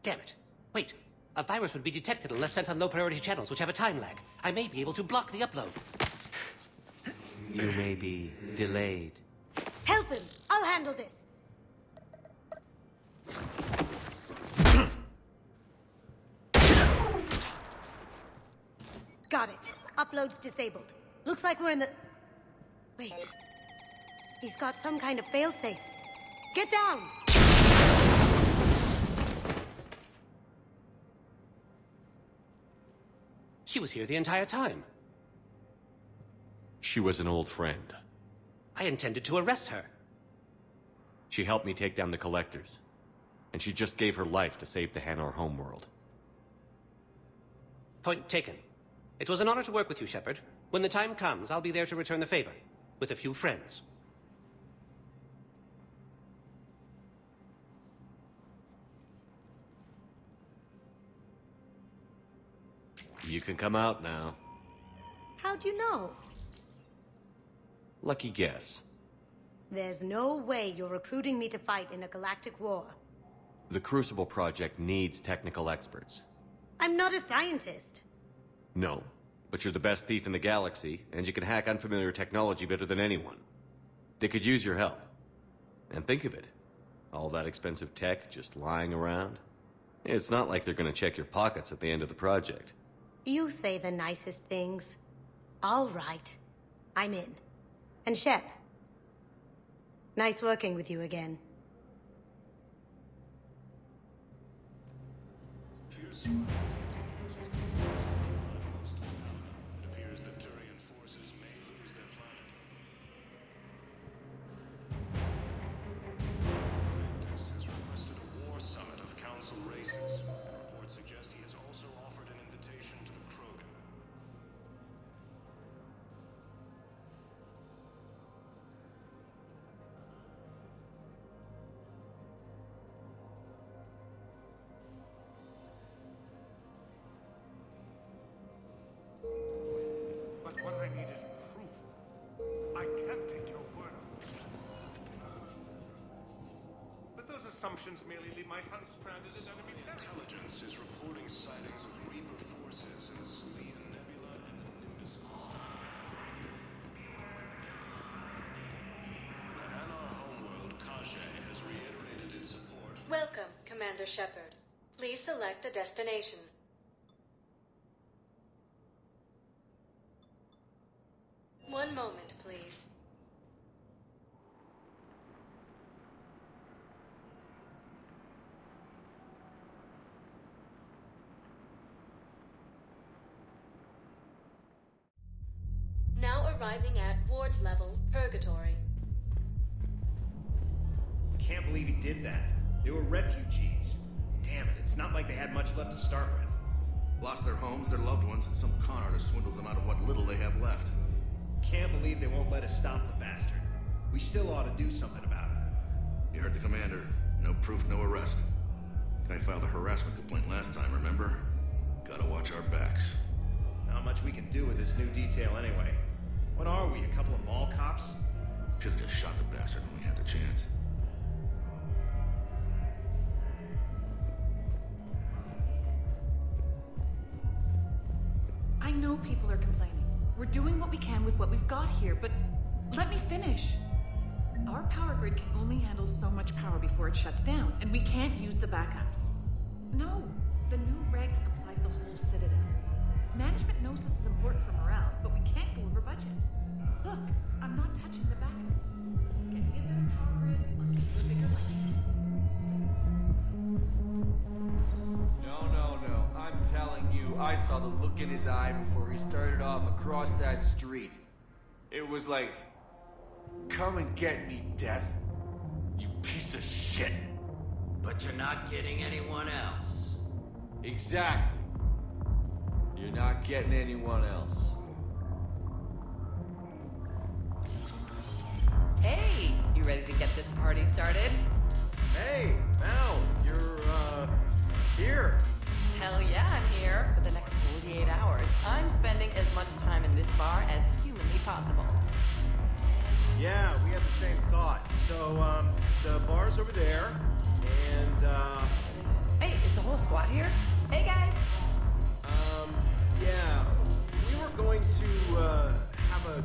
Speaker 17: Damn it. Wait. A virus would be detected unless sent on low-priority channels, which have a time lag. I may be able to block the upload.
Speaker 5: You may be delayed.
Speaker 18: Help him! I'll handle this! Got it. Upload's disabled. Looks like we're in the... Wait. He's got some kind of failsafe. Get down!
Speaker 17: She was here the entire time.
Speaker 5: She was an old friend.
Speaker 17: I intended to arrest her.
Speaker 5: She helped me take down the Collectors. And she just gave her life to save the Hanar homeworld.
Speaker 17: Point taken. It was an honor to work with you, Shepard. When the time comes, I'll be there to return the favor. With a few friends.
Speaker 5: You can come out now.
Speaker 18: How'd you know?
Speaker 5: Lucky guess.
Speaker 18: There's no way you're recruiting me to fight in a galactic war.
Speaker 5: The Crucible Project needs technical experts.
Speaker 18: I'm not a scientist.
Speaker 5: No, but you're the best thief in the galaxy, and you can hack unfamiliar technology better than anyone. They could use your help. And think of it. All that expensive tech just lying around. It's not like they're gonna check your pockets at the end of the project.
Speaker 18: You say the nicest things. All right. I'm in. And Shep. Nice working with you again.
Speaker 22: But what I need is proof. I can't take your word on it. But those assumptions merely leave my son stranded in enemy territory.
Speaker 19: Intelligence is reporting sightings of Reaper forces in the Salian Nebula and the Nimbus Cluster. The Hanar homeworld, Kajay, has reiterated its support.
Speaker 14: Welcome, Commander Shepard. Please select a destination. One moment, please. Now arriving at ward level Purgatory.
Speaker 4: Can't believe he did that. They were refugees. Damn it, it's not like they had much left to start with.
Speaker 7: Lost their homes, their loved ones, and some con artist swindles them out of what little they have left.
Speaker 4: Can't believe they won't let us stop the bastard. We still ought to do something about it.
Speaker 7: You heard the commander. No proof, no arrest. Guy filed a harassment complaint last time, remember? Gotta watch our backs.
Speaker 4: Not much we can do with this new detail anyway. What are we, a couple of mall cops?
Speaker 7: Should've just shot the bastard when we had the chance.
Speaker 8: I know people are complaining. We're doing what we can with what we've got here, but let me finish. Our power grid can only handle so much power before it shuts down, and we can't use the backups. No, the new regs apply to the whole Citadel. Management knows this is important for morale, but we can't go over budget. Look, I'm not touching the backups. Getting a better power grid, I'll give you a bigger budget.
Speaker 9: No. I'm telling you, I saw the look in his eye before he started off across that street. It was like, come and get me, Death. You piece of shit.
Speaker 15: But you're not getting anyone else.
Speaker 9: Exactly. You're not getting anyone else.
Speaker 25: Hey, you ready to get this party started?
Speaker 9: Hey, Mal, you're, here.
Speaker 25: Hell yeah, I'm here. For the next 48 hours, I'm spending as much time in this bar as humanly possible.
Speaker 4: Yeah, we had the same thought. So, the bar's over there, and,
Speaker 25: Hey, is the whole squad here? Hey, guys!
Speaker 4: yeah, we were going to, have a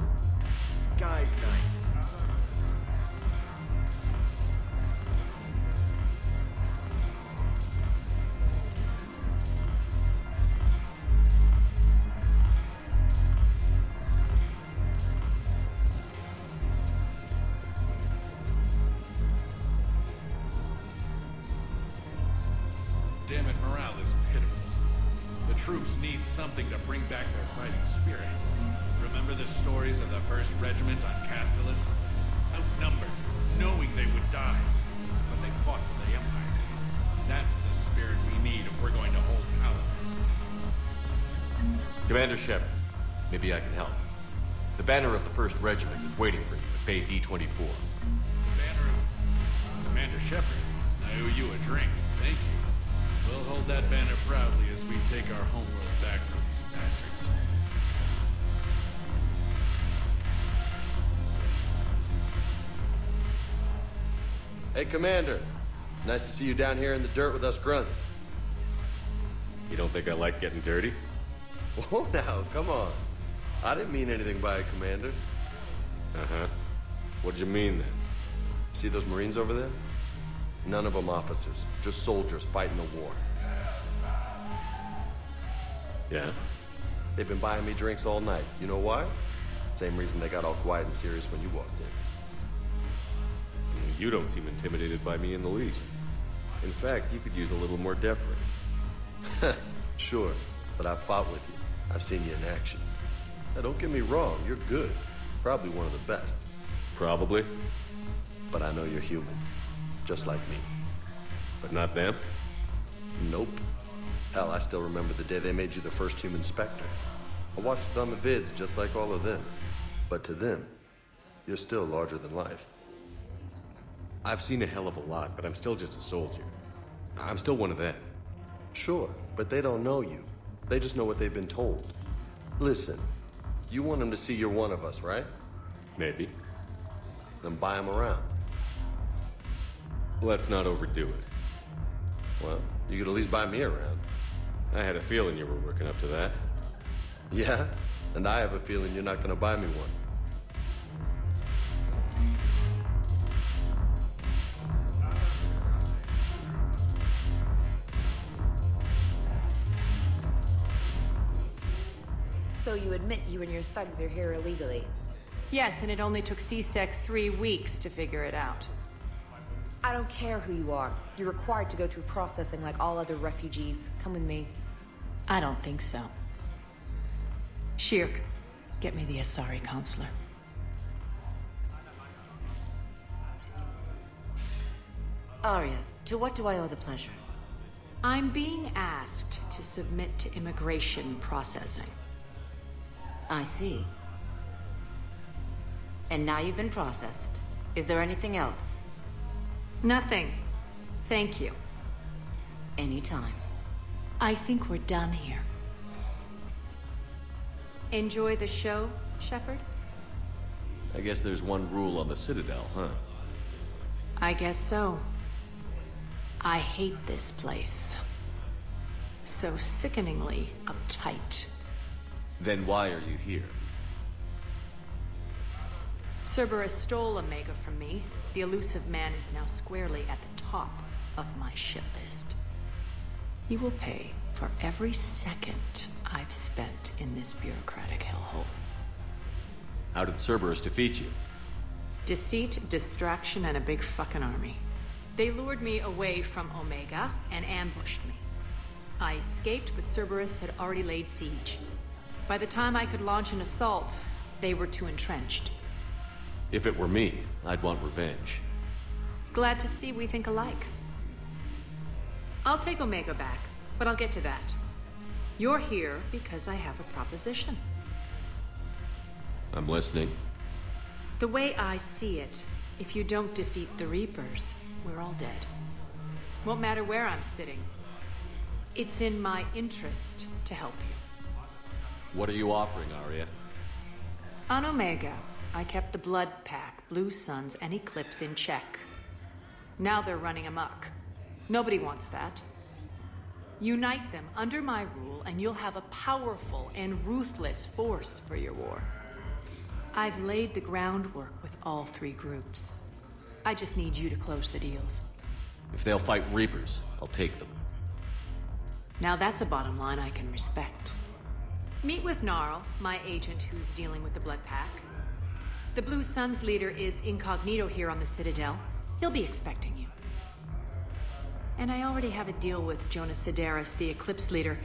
Speaker 4: guys' night.
Speaker 26: Damn it, morale is pitiful. The troops need something to bring back their fighting spirit. Remember the stories of the 1st Regiment on Castellus? Outnumbered, knowing they would die, but they fought for the Empire. That's the spirit we need if we're going to hold power.
Speaker 5: Commander Shepard, maybe I can help. The banner of the 1st Regiment is waiting for you at Bay D-24.
Speaker 26: The banner of Commander Shepard. I owe you a drink. Thank you. We'll hold that banner proudly as we take our homeworld back from these bastards.
Speaker 5: Hey, Commander. Nice to see you down here in the dirt with us grunts. You don't think I like getting dirty? Whoa, now, come on. I didn't mean anything by it, Commander. Uh-huh. What'd you mean, then? See those Marines over there? None of them officers, just soldiers fighting the war.
Speaker 10: Yeah?
Speaker 11: They've been buying me drinks all night. You know why? Same reason they got all quiet and serious when you walked in.
Speaker 10: You don't seem intimidated by me in the least.
Speaker 11: In fact, you could use a little more deference. Sure, but I've fought with you. I've seen you in action. Now, don't get me wrong, you're good. Probably one of the best.
Speaker 10: Probably.
Speaker 11: But I know you're human. Just like me.
Speaker 10: But not them?
Speaker 11: Nope. Hell, I still remember the day they made you the first human Spectre. I watched it on the vids, just like all of them. But to them, you're still larger than life.
Speaker 10: I've seen a hell of a lot, but I'm still just a soldier. I'm still one of them.
Speaker 11: Sure, but they don't know you. They just know what they've been told. Listen, you want them to see you're one of us, right?
Speaker 10: Maybe.
Speaker 11: Then buy them around.
Speaker 10: Let's not overdo it.
Speaker 11: Well, you could at least buy me around.
Speaker 10: I had a feeling you were working up to that.
Speaker 11: Yeah? And I have a feeling you're not gonna buy me one.
Speaker 12: So you admit you and your thugs are here illegally?
Speaker 25: Yes, and it only took CSEC 3 weeks to figure it out.
Speaker 12: I don't care who you are. You're required to go through processing like all other refugees. Come with me.
Speaker 25: I don't think so. Shirk, get me the Asari counselor.
Speaker 12: Arya, to what do I owe the pleasure?
Speaker 25: I'm being asked to submit to immigration processing.
Speaker 12: I see. And now you've been processed. Is there anything else?
Speaker 25: Nothing. Thank you.
Speaker 12: Anytime.
Speaker 25: I think we're done here. Enjoy the show, Shepard?
Speaker 10: I guess there's one rule on the Citadel, huh?
Speaker 25: I guess so. I hate this place. So sickeningly uptight.
Speaker 10: Then why are you here?
Speaker 25: Cerberus stole Omega from me. The elusive man is now squarely at the top of my shit list. You will pay for every second I've spent in this bureaucratic hellhole.
Speaker 10: How did Cerberus defeat you?
Speaker 25: Deceit, distraction, and a big fucking army. They lured me away from Omega and ambushed me. I escaped, but Cerberus had already laid siege. By the time I could launch an assault, they were too entrenched.
Speaker 10: If it were me, I'd want revenge.
Speaker 25: Glad to see we think alike. I'll take Omega back, but I'll get to that. You're here because I have a proposition.
Speaker 10: I'm listening.
Speaker 25: The way I see it, if you don't defeat the Reapers, we're all dead. Won't matter where I'm sitting. It's in my interest to help you.
Speaker 10: What are you offering, Arya?
Speaker 25: On Omega, I kept the Blood Pack, Blue Suns, and Eclipse in check. Now they're running amok. Nobody wants that. Unite them under my rule, and you'll have a powerful and ruthless force for your war. I've laid the groundwork with all 3 groups. I just need you to close the deals.
Speaker 10: If they'll fight Reapers, I'll take them.
Speaker 25: Now that's a bottom line I can respect. Meet with Gnarl, my agent who's dealing with the Blood Pack. The Blue Suns leader is incognito here on the Citadel. He'll be expecting you. And I already have a deal with Jonas Sidaris, the Eclipse leader.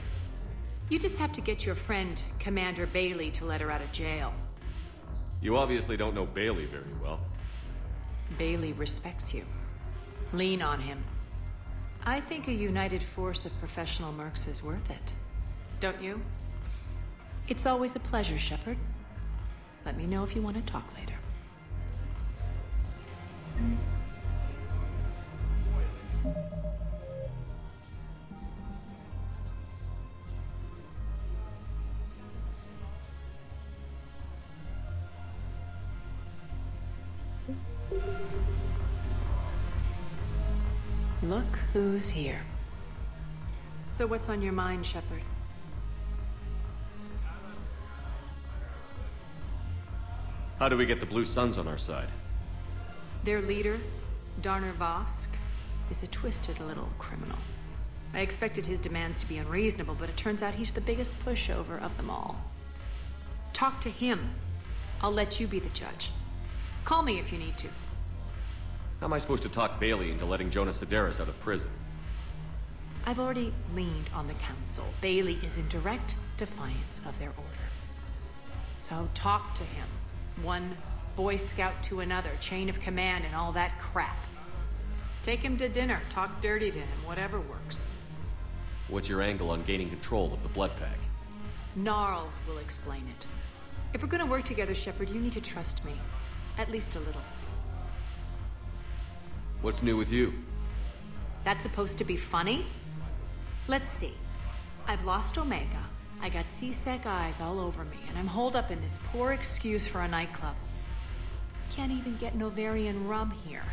Speaker 25: You just have to get your friend, Commander Bailey, to let her out of jail.
Speaker 10: You obviously don't know Bailey very well.
Speaker 25: Bailey respects you. Lean on him. I think a united force of professional mercs is worth it. Don't you? It's always a pleasure, Shepard. Let me know if you want to talk later. Look who's here. So what's on your mind, Shepard?
Speaker 10: How do we get the Blue Suns on our side?
Speaker 25: Their leader, Darner Vosk, is a twisted little criminal. I expected his demands to be unreasonable, but it turns out he's the biggest pushover of them all. Talk to him. I'll let you be the judge. Call me if you need to.
Speaker 10: How am I supposed to talk Bailey into letting Jonas Sedaris out of prison?
Speaker 25: I've already leaned on the council. Bailey is in direct defiance of their order. So talk to him. One Boy Scout to another, chain of command and all that crap. Take him to dinner, talk dirty to him, whatever works.
Speaker 10: What's your angle on gaining control of the Blood Pack?
Speaker 25: Gnarl will explain it. If we're gonna work together, Shepard, you need to trust me. At least a little.
Speaker 10: What's new with you?
Speaker 25: That's supposed to be funny? Let's see. I've lost Omega. I got C-Sec eyes all over me, and I'm holed up in this poor excuse for a nightclub. Can't even get Novarian rum here.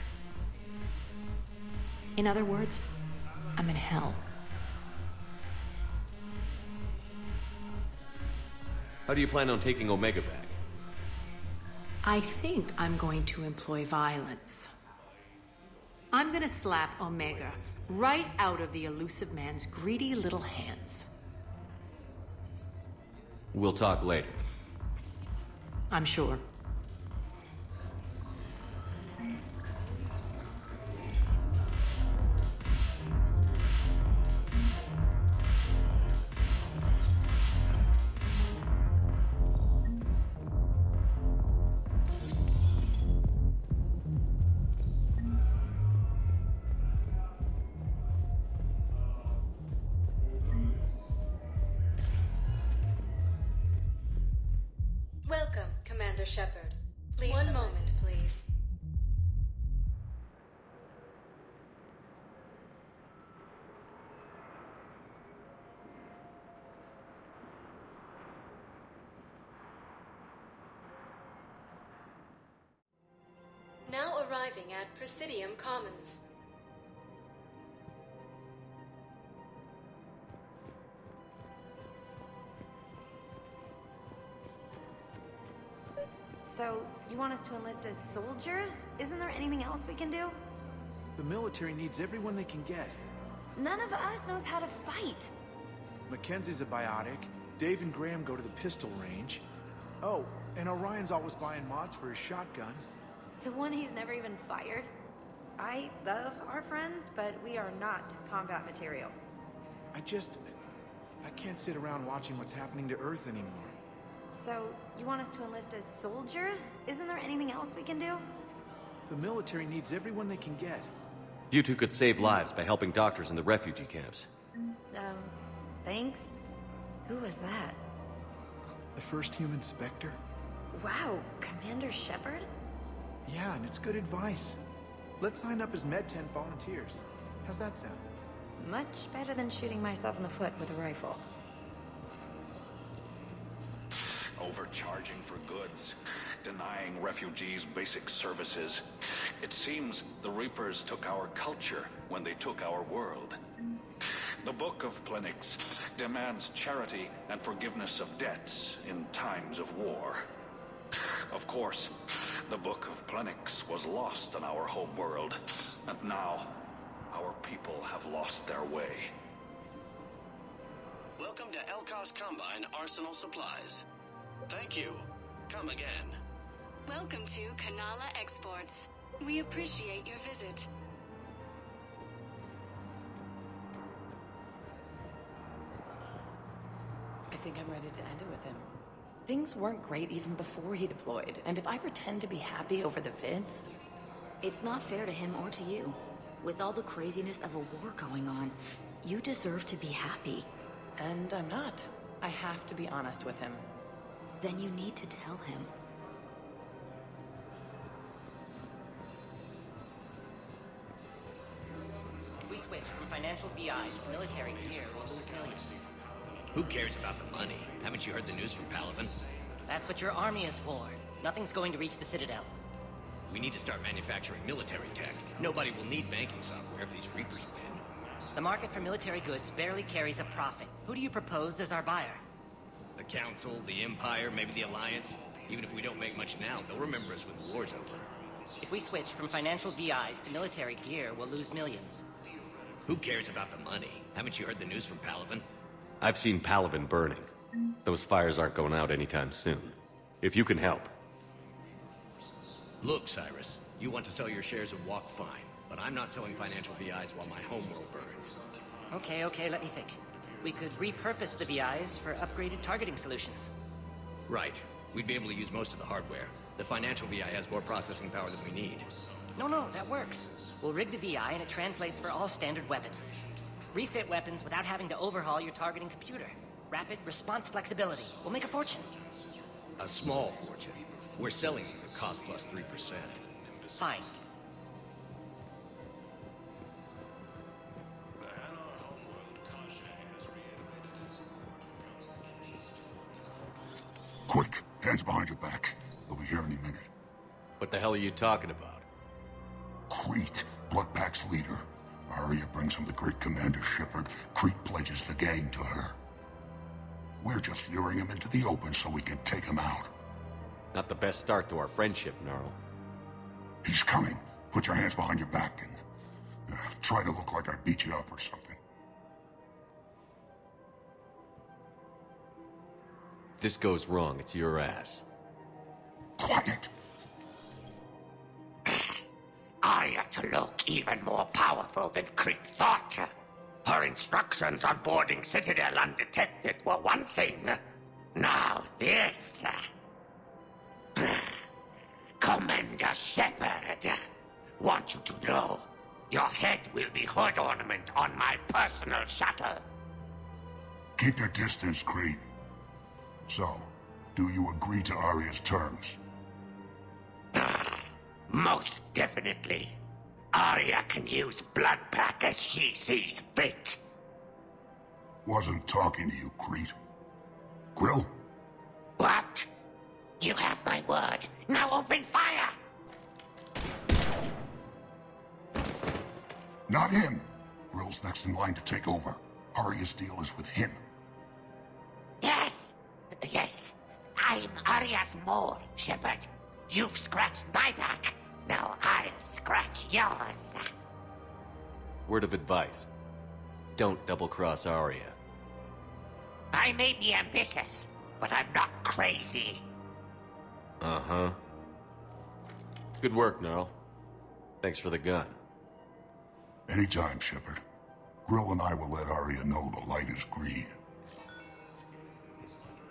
Speaker 25: In other words, I'm in hell.
Speaker 10: How do you plan on taking Omega back?
Speaker 25: I think I'm going to employ violence. I'm gonna slap Omega right out of the elusive man's greedy little hands.
Speaker 10: We'll talk later.
Speaker 25: I'm sure.
Speaker 14: Welcome, Commander Shepard. Please. One moment, please. Now arriving at Presidium Commons.
Speaker 20: So, you want us to enlist as soldiers? Isn't there anything else we can do?
Speaker 9: The military needs everyone they can get.
Speaker 20: None of us knows how to fight.
Speaker 9: Mackenzie's a biotic. Dave and Graham go to the pistol range. Oh, and Orion's always buying mods for his shotgun.
Speaker 20: The one he's never even fired? I love our friends, but we are not combat material.
Speaker 9: I can't sit around watching what's happening to Earth anymore.
Speaker 20: So, you want us to enlist as soldiers? Isn't there anything else we can do?
Speaker 9: The military needs everyone they can get.
Speaker 10: You two could save lives by helping doctors in the refugee camps.
Speaker 20: Thanks? Who was that?
Speaker 9: The first human Spectre?
Speaker 20: Wow, Commander Shepard?
Speaker 9: Yeah, and it's good advice. Let's sign up as Med-10 volunteers. How's that sound?
Speaker 20: Much better than shooting myself in the foot with a rifle.
Speaker 1: Overcharging for goods, denying refugees basic services. It seems the Reapers took our culture when they took our world. The Book of Plenix demands charity and forgiveness of debts in times of war. Of course, the Book of Plenix was lost in our homeworld, and now our people have lost their way.
Speaker 3: Welcome to Elkos Combine Arsenal Supplies. Thank you. Come again.
Speaker 2: Welcome to Kanala Exports. We appreciate your visit.
Speaker 13: I think I'm ready to end it with him. Things weren't great even before he deployed, and if I pretend to be happy over the vids...
Speaker 16: It's not fair to him or to you. With all the craziness of a war going on, you deserve to be happy.
Speaker 13: And I'm not. I have to be honest with him.
Speaker 16: Then you need to tell him.
Speaker 23: If we switch from financial VIs to military gear, we'll lose millions.
Speaker 24: Who cares about the money? Haven't you heard the news from Palaven?
Speaker 23: That's what your army is for. Nothing's going to reach the Citadel.
Speaker 24: We need to start manufacturing military tech. Nobody will need banking software if these Reapers win.
Speaker 23: The market for military goods barely carries a profit. Who do you propose as our buyer?
Speaker 24: The Council, the Empire, maybe the Alliance. Even if we don't make much now, they'll remember us when the war's over.
Speaker 23: If we switch from financial VIs to military gear, we'll lose millions.
Speaker 24: Who cares about the money? Haven't you heard the news from Palaven?
Speaker 5: I've seen Palaven burning. Those fires aren't going out anytime soon. If you can help.
Speaker 24: Look, Cyrus, you want to sell your shares of Walk, fine. But I'm not selling financial VIs while my homeworld burns.
Speaker 23: Okay, let me think. We could repurpose the VIs for upgraded targeting solutions.
Speaker 24: Right. We'd be able to use most of the hardware. The financial VI has more processing power than we need.
Speaker 23: No, that works. We'll rig the VI and it translates for all standard weapons. Refit weapons without having to overhaul your targeting computer. Rapid response flexibility. We'll make a fortune.
Speaker 24: A small fortune. We're selling these at cost plus 3%.
Speaker 23: Fine.
Speaker 6: Quick, hands behind your back. They'll be here any minute.
Speaker 5: What the hell are you talking about?
Speaker 6: Crete, Bloodpack's leader. Arya brings him the great Commander Shepard. Crete pledges the gang to her. We're just luring him into the open so we can take him out.
Speaker 5: Not the best start to our friendship, Gnarl.
Speaker 6: He's coming. Put your hands behind your back and try to look like I beat you up or something.
Speaker 5: If this goes wrong, it's your ass.
Speaker 6: Quiet!
Speaker 17: Arya to look even more powerful than Crete thought. Her instructions on boarding Citadel undetected were one thing. Now this. Commander Shepard, want you to know, your head will be hood ornament on my personal shuttle.
Speaker 6: Keep your distance, Crete. So, do you agree to Arya's terms?
Speaker 17: Most definitely. Arya can use Bloodpack as she sees fit.
Speaker 6: Wasn't talking to you, Crete. Grill?
Speaker 17: What? You have my word. Now open fire!
Speaker 6: Not him. Grill's next in line to take over. Arya's deal is with him.
Speaker 17: Yes. I'm Arya's mole, Shepard. You've scratched my back. Now I'll scratch yours.
Speaker 5: Word of advice. Don't double-cross Arya.
Speaker 17: I may be ambitious, but I'm not crazy.
Speaker 5: Uh-huh. Good work, Gnarl. Thanks for the gun.
Speaker 6: Anytime, Shepard. Grill and I will let Arya know the light is green.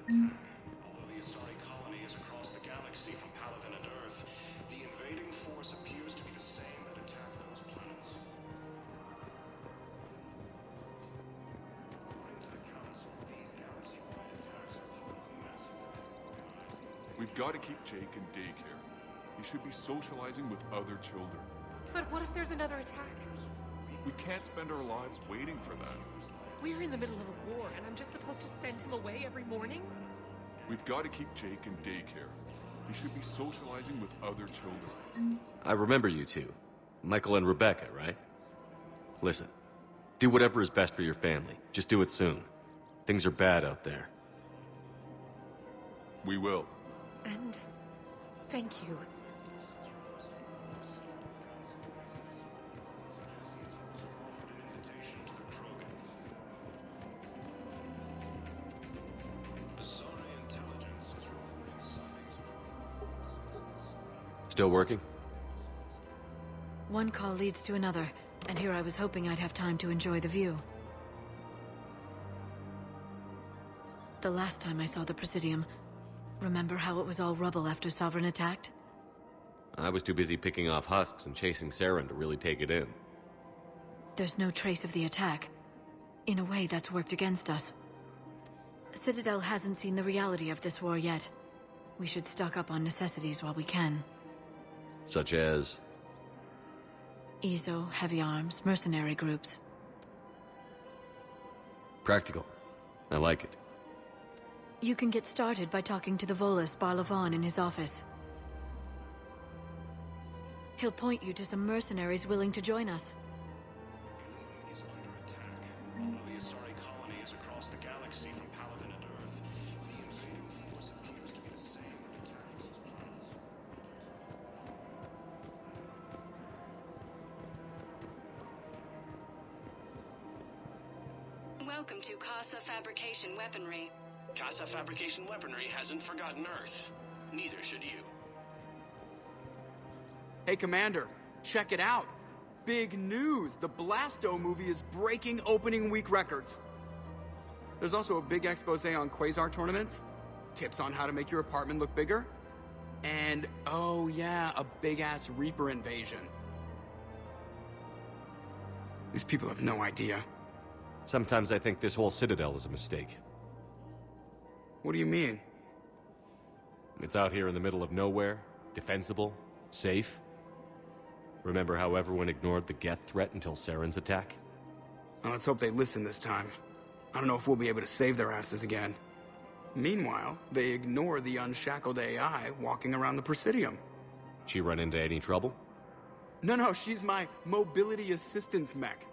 Speaker 18: Although the Asari colony is across the galaxy from Palaven and Earth, the invading force appears to be the same that attacked those planets. According to the Council, these galaxy-wide attacks are part of a massive organized.
Speaker 19: We've got to keep Jake in daycare. He should be socializing with other children.
Speaker 8: But what if there's another attack?
Speaker 19: We can't spend our lives waiting for that.
Speaker 8: We're in the middle of a war, and I'm just supposed to send him away every morning?
Speaker 19: We've got to keep Jake in daycare. He should be socializing with other children.
Speaker 5: I remember you two. Michael and Rebecca, right? Listen, do whatever is best for your family. Just do it soon. Things are bad out there.
Speaker 19: We will.
Speaker 8: And thank you.
Speaker 5: Still working?
Speaker 21: One call leads to another, and here I was hoping I'd have time to enjoy the view. The last time I saw the Presidium, remember how it was all rubble after Sovereign attacked?
Speaker 5: I was too busy picking off husks and chasing Saren to really take it in.
Speaker 21: There's no trace of the attack. In a way, that's worked against us. Citadel hasn't seen the reality of this war yet. We should stock up on necessities while we can.
Speaker 5: Such as?
Speaker 21: Ezo, heavy arms, mercenary groups.
Speaker 5: Practical. I like it.
Speaker 21: You can get started by talking to the Volus Barlavan in his office. He'll point you to some mercenaries willing to join us.
Speaker 18: Is under attack. Although the Asari colony is across the galaxy from Palaven and Earth, the invading force appears to be the same that attacked those planets.
Speaker 2: Welcome to Casa Fabrication Weaponry.
Speaker 18: Casa Fabrication Weaponry hasn't forgotten Earth. Neither should you.
Speaker 4: Hey, Commander, check it out. Big news! The Blasto movie is breaking opening week records. There's also a big expose on Quasar tournaments, tips on how to make your apartment look bigger, and, oh yeah, a big-ass Reaper invasion. These people have no idea.
Speaker 10: Sometimes I think this whole Citadel is a mistake.
Speaker 4: What do you mean?
Speaker 10: It's out here in the middle of nowhere, defensible, safe. Remember how everyone ignored the Geth threat until Saren's attack?
Speaker 4: Well, let's hope they listen this time. I don't know if we'll be able to save their asses again. Meanwhile, they ignore the unshackled AI walking around the Presidium.
Speaker 10: She run into any trouble?
Speaker 4: No, she's my mobility assistance mech.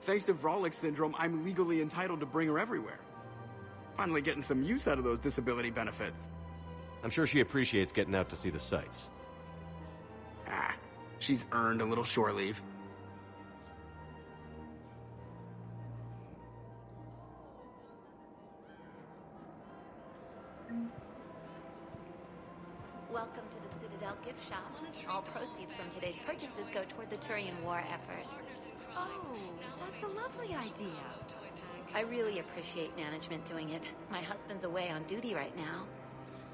Speaker 4: Thanks to Vrolic syndrome, I'm legally entitled to bring her everywhere. Finally getting some use out of those disability benefits.
Speaker 10: I'm sure she appreciates getting out to see the sights.
Speaker 4: She's earned a little shore leave.
Speaker 7: Welcome to the Citadel gift shop. All proceeds from today's purchases go toward the Turian war effort.
Speaker 20: Oh, that's a lovely idea.
Speaker 7: I really appreciate management doing it. My husband's away on duty right now.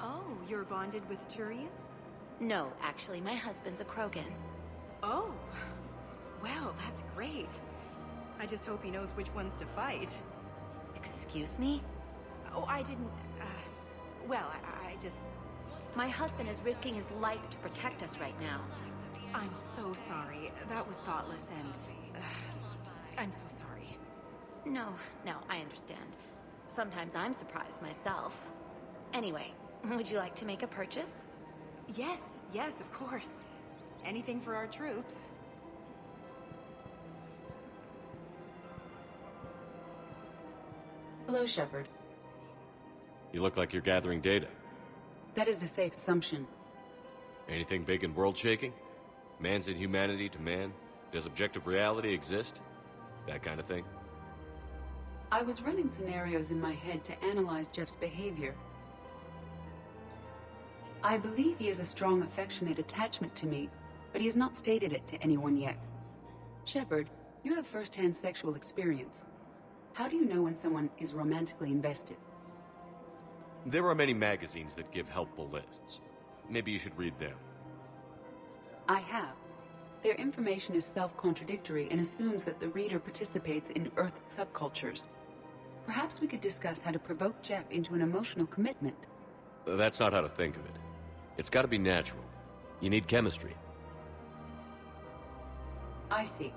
Speaker 20: Oh, you're bonded with Turian?
Speaker 7: No, actually, my husband's a Krogan.
Speaker 20: Oh, well, that's great. I just hope he knows which ones to fight.
Speaker 7: Excuse me?
Speaker 20: Oh, I didn't, well, I just...
Speaker 7: My husband is risking his life to protect us right now.
Speaker 20: I'm so sorry. That was thoughtless and... I'm so sorry.
Speaker 7: No, I understand. Sometimes I'm surprised myself. Anyway, would you like to make a purchase?
Speaker 20: Yes, of course. Anything for our troops.
Speaker 11: Hello, Shepard.
Speaker 10: You look like you're gathering data.
Speaker 11: That is a safe assumption.
Speaker 10: Anything big and world-shaking? Man's inhumanity to man? Does objective reality exist? That kind of thing?
Speaker 11: I was running scenarios in my head to analyze Jeff's behavior. I believe he has a strong affectionate attachment to me, but he has not stated it to anyone yet. Shepard, you have first-hand sexual experience. How do you know when someone is romantically invested?
Speaker 10: There are many magazines that give helpful lists. Maybe you should read them.
Speaker 11: I have. Their information is self-contradictory and assumes that the reader participates in Earth subcultures. Perhaps we could discuss how to provoke Jeff into an emotional commitment.
Speaker 10: That's not how to think of it. It's gotta be natural. You need chemistry.
Speaker 11: I see.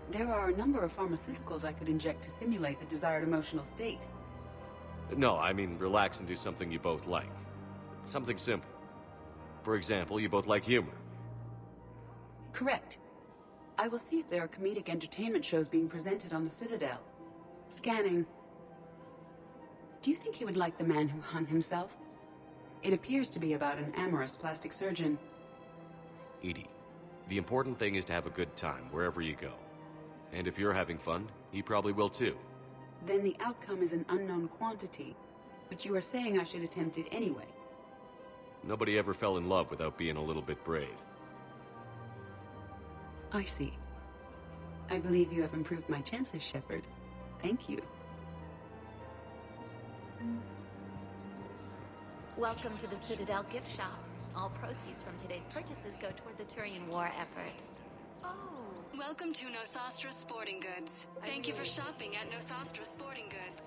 Speaker 11: There are a number of pharmaceuticals I could inject to simulate the desired emotional state.
Speaker 10: No, I mean relax and do something you both like. Something simple. For example, you both like humor.
Speaker 11: Correct. I will see if there are comedic entertainment shows being presented on the Citadel. Scanning. Do you think he would like The Man Who Hung Himself? It appears to be about an amorous plastic surgeon.
Speaker 10: Edie, the important thing is to have a good time wherever you go. And if you're having fun, he probably will too.
Speaker 11: Then the outcome is an unknown quantity, but you are saying I should attempt it anyway.
Speaker 10: Nobody ever fell in love without being a little bit brave.
Speaker 11: I see. I believe you have improved my chances, Shepard. Thank you.
Speaker 7: Welcome to the Citadel gift shop. All proceeds from today's purchases go toward the Turian war effort.
Speaker 20: Oh.
Speaker 2: Welcome to Nosastra Sporting Goods. Thank you for shopping at Nosastra Sporting Goods.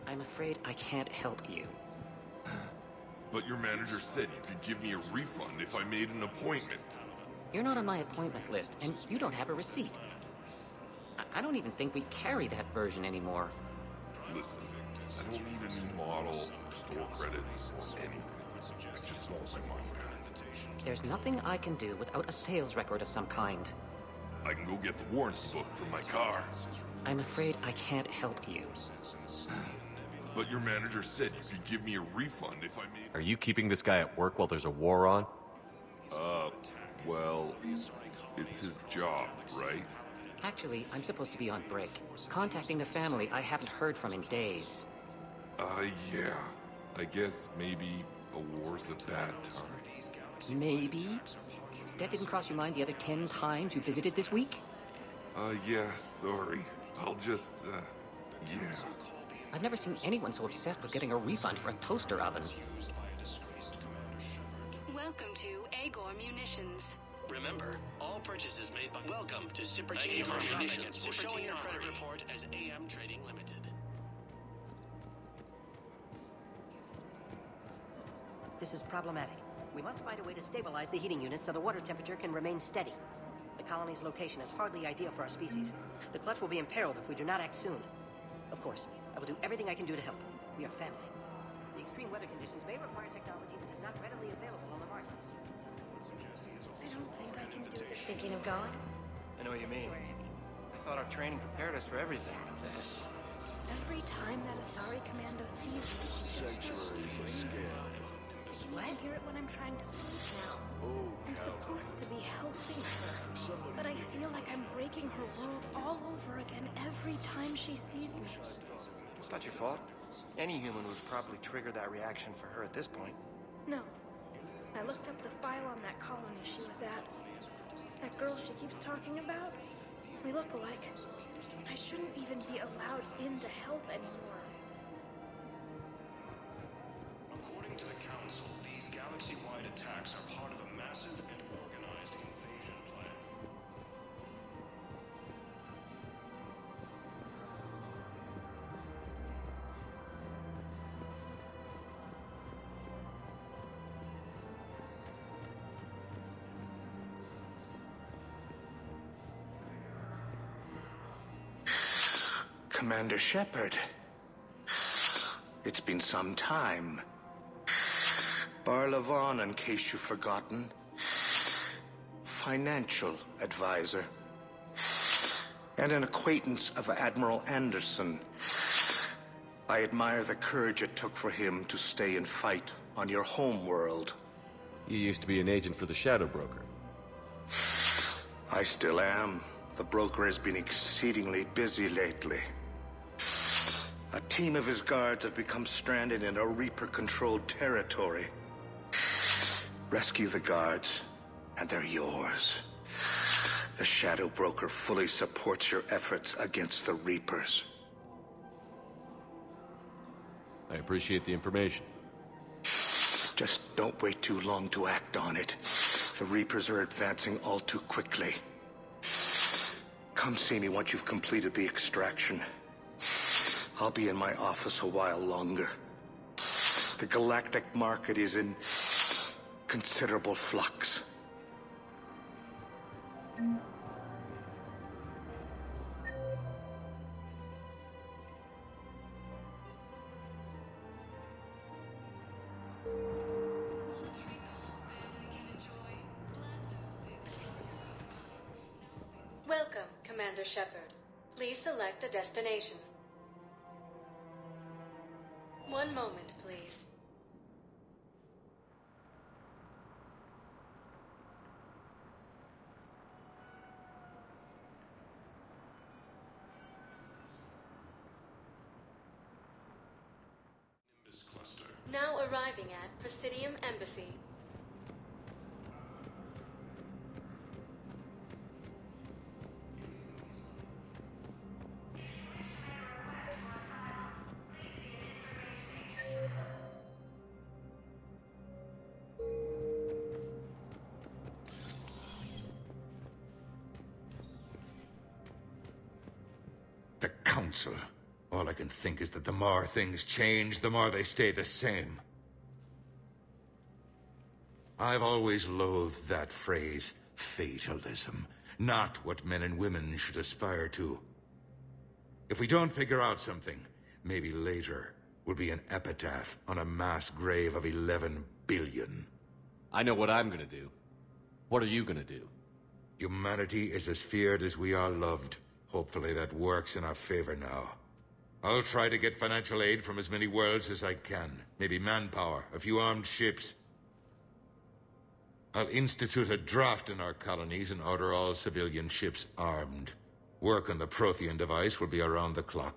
Speaker 23: I'm afraid I can't help you.
Speaker 19: But your manager said you could give me a refund if I made an appointment.
Speaker 23: You're not on my appointment list, and you don't have a receipt. I don't even think we carry that version anymore.
Speaker 19: Listen, I don't need a new model or store credits or anything. I just want my money back.
Speaker 23: There's nothing I can do without a sales record of some kind.
Speaker 19: I can go get the warranty book from my car.
Speaker 23: I'm afraid I can't help you.
Speaker 19: But your manager said you could give me a refund if I made...
Speaker 10: Are you keeping this guy at work while there's a war on?
Speaker 19: Well, it's his job, right?
Speaker 12: Actually, I'm supposed to be on break. Contacting the family I haven't heard from in days.
Speaker 19: Yeah. I guess maybe a war's a bad time.
Speaker 12: Maybe? That didn't cross your mind the other 10 times you visited this week?
Speaker 19: Yeah, sorry. I'll just, yeah.
Speaker 12: I've never seen anyone so obsessed with getting a refund for a toaster oven.
Speaker 2: Welcome to Agor Munitions.
Speaker 14: Remember, all purchases made by... Welcome to Super
Speaker 3: Thank you for
Speaker 14: Munitions.
Speaker 3: We'll show your credit
Speaker 14: Armory.
Speaker 3: report as AM Trading Limited.
Speaker 15: This is problematic. We must find a way to stabilize the heating unit so the water temperature can remain steady. The colony's location is hardly ideal for our species. The clutch will be imperiled if we do not act soon. Of course, I will do everything I can do to help. We are family. The extreme weather conditions may require technology that is not readily available on the market.
Speaker 20: I don't think I can do this. Thinking of going?
Speaker 9: I know what you mean. I thought our training prepared us for everything, but this...
Speaker 20: Every time that Asari Commando sees me,
Speaker 18: Sanctuary is a scam.
Speaker 20: you can hear it when I'm trying to sleep now. I'm supposed to be helping her, but I feel like I'm breaking her world all over again every time she sees me.
Speaker 9: It's not your fault. Any human would probably trigger that reaction for her at this point.
Speaker 20: No. I looked up the file on that colony she was at. That girl she keeps talking about? We look alike. I shouldn't even be allowed in to help anymore.
Speaker 18: According to the Council, these galaxy-wide attacks are part of a massive and organized invasion plan.
Speaker 17: Commander Shepard. It's been some time. Barlavon, in case you've forgotten. Financial advisor. And an acquaintance of Admiral Anderson. I admire the courage it took for him to stay and fight on your home world.
Speaker 10: You used to be an agent for the Shadow Broker.
Speaker 17: I still am. The broker has been exceedingly busy lately. A team of his guards have become stranded in a Reaper-controlled territory. Rescue the guards, and they're yours. The Shadow Broker fully supports your efforts against the Reapers.
Speaker 10: I appreciate the information.
Speaker 17: Just don't wait too long to act on it. The Reapers are advancing all too quickly. Come see me once you've completed the extraction. I'll be in my office a while longer. The galactic market is in considerable flux.
Speaker 2: Welcome, Commander Shepard. Please select a destination. One moment, please. Now arriving at Presidium Embassy.
Speaker 22: The Council. All I can think is that the more things change, the more they stay the same. I've always loathed that phrase, fatalism. Not what men and women should aspire to. If we don't figure out something, maybe later will be an epitaph on a mass grave of 11 billion.
Speaker 10: I know what I'm gonna do. What are you gonna do?
Speaker 22: Humanity is as feared as we are loved. Hopefully that works in our favor now. I'll try to get financial aid from as many worlds as I can. Maybe manpower, a few armed ships. I'll institute a draft in our colonies and order all civilian ships armed. Work on the Prothean device will be around the clock.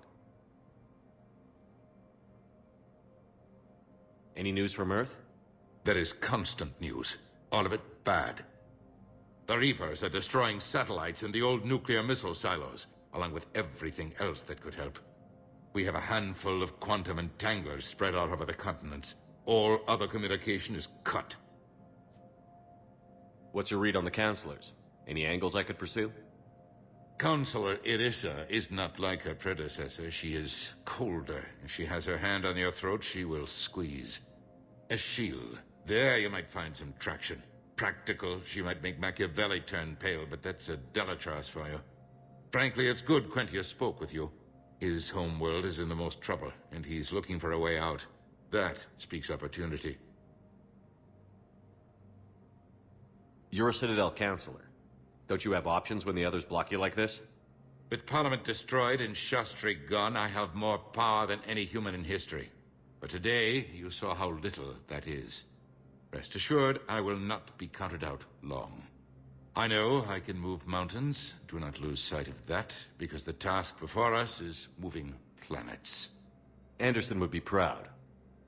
Speaker 10: Any news from Earth?
Speaker 22: There is constant news. All of it bad. The Reapers are destroying satellites and the old nuclear missile silos, along with everything else that could help. We have a handful of quantum entanglers spread out over the continents. All other communication is cut.
Speaker 10: What's your read on the counselors? Any angles I could pursue?
Speaker 22: Counselor Irissa is not like her predecessor. She is colder. If she has her hand on your throat, she will squeeze. Eschil, there you might find some traction. Practical, she might make Machiavelli turn pale, but that's a Delatras for you. Frankly, it's good Quentius spoke with you. His homeworld is in the most trouble, and he's looking for a way out. That speaks opportunity.
Speaker 10: You're a Citadel counselor. Don't you have options when the others block you like this?
Speaker 22: With Parliament destroyed and Shastri gone, I have more power than any human in history. But today, you saw how little that is. Rest assured, I will not be counted out long. I know I can move mountains. Do not lose sight of that, because the task before us is moving planets.
Speaker 10: Anderson would be proud,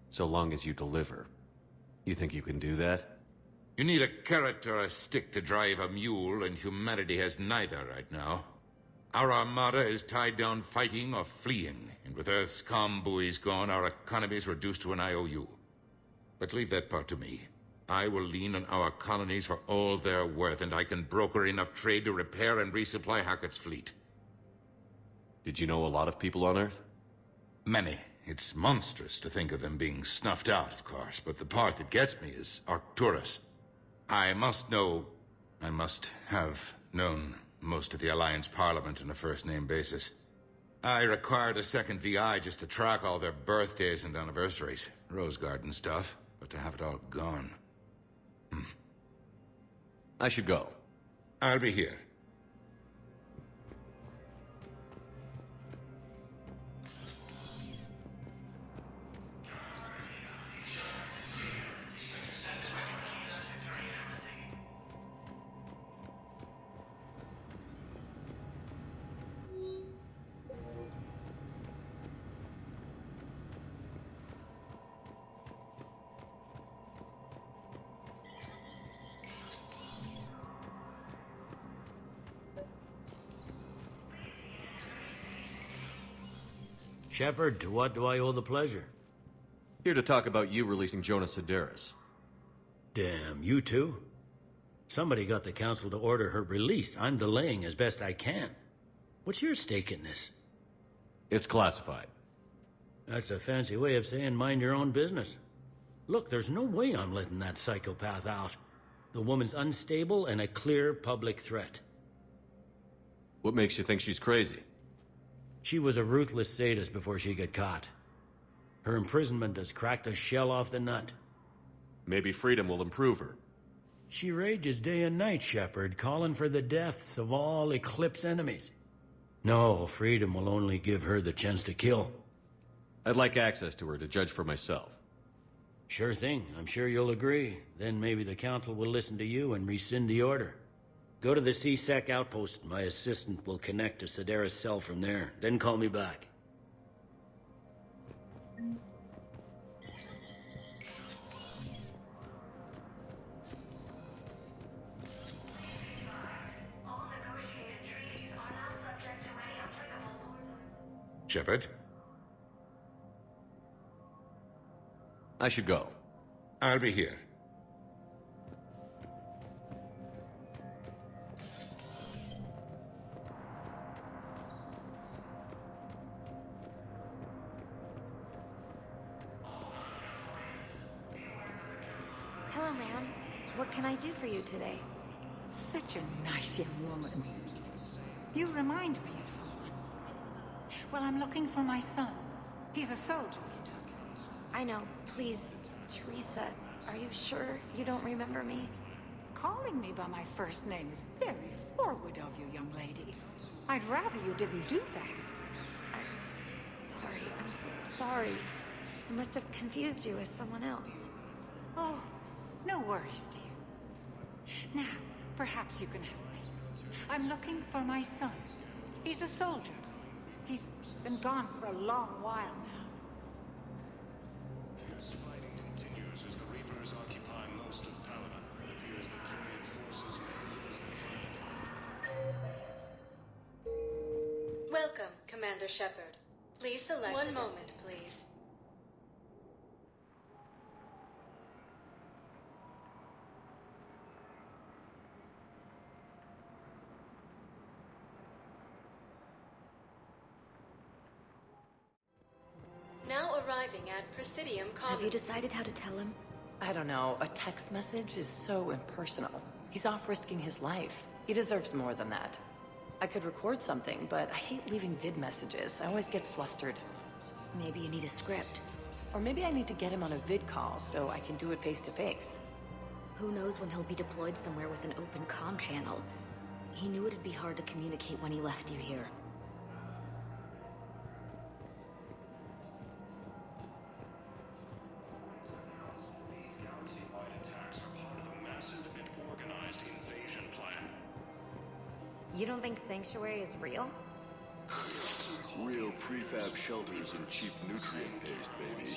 Speaker 10: so long as you deliver. You think you can do that?
Speaker 22: You need a carrot or a stick to drive a mule, and humanity has neither right now. Our armada is tied down fighting or fleeing, and with Earth's comm buoys gone, our economy is reduced to an IOU. But leave that part to me. I will lean on our colonies for all they're worth, and I can broker enough trade to repair and resupply Hackett's fleet.
Speaker 10: Did you know a lot of people on Earth?
Speaker 22: Many. It's monstrous to think of them being snuffed out, of course, but the part that gets me is Arcturus. I must have known most of the Alliance Parliament on a first-name basis. I required a second VI just to track all their birthdays and anniversaries. Rose Garden stuff, but to have it all gone.
Speaker 10: I should go.
Speaker 22: I'll be here.
Speaker 1: Shepard, to what do I owe the pleasure?
Speaker 10: Here to talk about you releasing Jonas Sedaris.
Speaker 1: Damn, you too? Somebody got the council to order her release. I'm delaying as best I can. What's your stake in this?
Speaker 10: It's classified.
Speaker 1: That's a fancy way of saying mind your own business. Look, there's no way I'm letting that psychopath out. The woman's unstable and a clear public threat.
Speaker 10: What makes you think she's crazy?
Speaker 1: She was a ruthless sadist before she got caught. Her imprisonment has cracked the shell off the nut.
Speaker 10: Maybe freedom will improve her.
Speaker 1: She rages day and night, Shepard, calling for the deaths of all Eclipse enemies. No, freedom will only give her the chance to kill.
Speaker 10: I'd like access to her to judge for myself.
Speaker 1: Sure thing. I'm sure you'll agree. Then maybe the council will listen to you and rescind the order. Go to the C-Sec outpost. My assistant will connect to Sedaris' cell from there. Then call me back.
Speaker 22: Shepard?
Speaker 10: I should go.
Speaker 22: I'll be here.
Speaker 7: Hello, ma'am. What can I do for you today?
Speaker 13: Such a nice young woman. You remind me of someone. Well, I'm looking for my son. He's a soldier.
Speaker 7: I know. Please, Teresa, are you sure you don't remember me?
Speaker 13: Calling me by my first name is very forward of you, young lady. I'd rather you didn't do that.
Speaker 7: Sorry, I'm so sorry. I must have confused you with someone else.
Speaker 13: Oh, no worries, dear. Now, perhaps you can help me. I'm looking for my son. He's a soldier. He's been gone for a long while now.
Speaker 18: Fierce fighting continues as the Reapers occupy most of Paladin. It appears that Turian forces
Speaker 2: Welcome, Commander Shepard. Please select one moment, please. Now arriving at Presidium Commons.
Speaker 7: Have you decided how to tell him?
Speaker 6: I don't know. A text message is so impersonal. He's off risking his life. He deserves more than that. I could record something, but I hate leaving vid messages. I always get flustered.
Speaker 7: Maybe you need a script.
Speaker 6: Or maybe I need to get him on a vid call so I can do it face to face.
Speaker 7: Who knows when he'll be deployed somewhere with an open comm channel. He knew it'd be hard to communicate when he left you here. You don't think Sanctuary is real?
Speaker 8: Real prefab shelters and cheap nutrient paste, baby.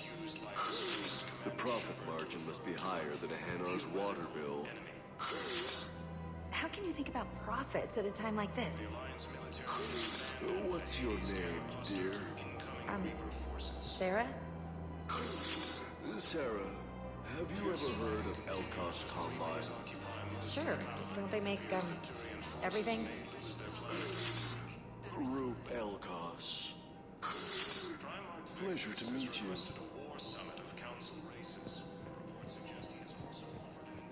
Speaker 8: The profit margin must be higher than a Hanar's water bill.
Speaker 7: How can you think about profits at a time like this?
Speaker 8: What's your name, dear?
Speaker 7: Sarah?
Speaker 8: Sarah, have you ever heard of Elkos Combine?
Speaker 7: Sure. Don't they make, everything?
Speaker 8: Roop Elkos. Pleasure to meet you.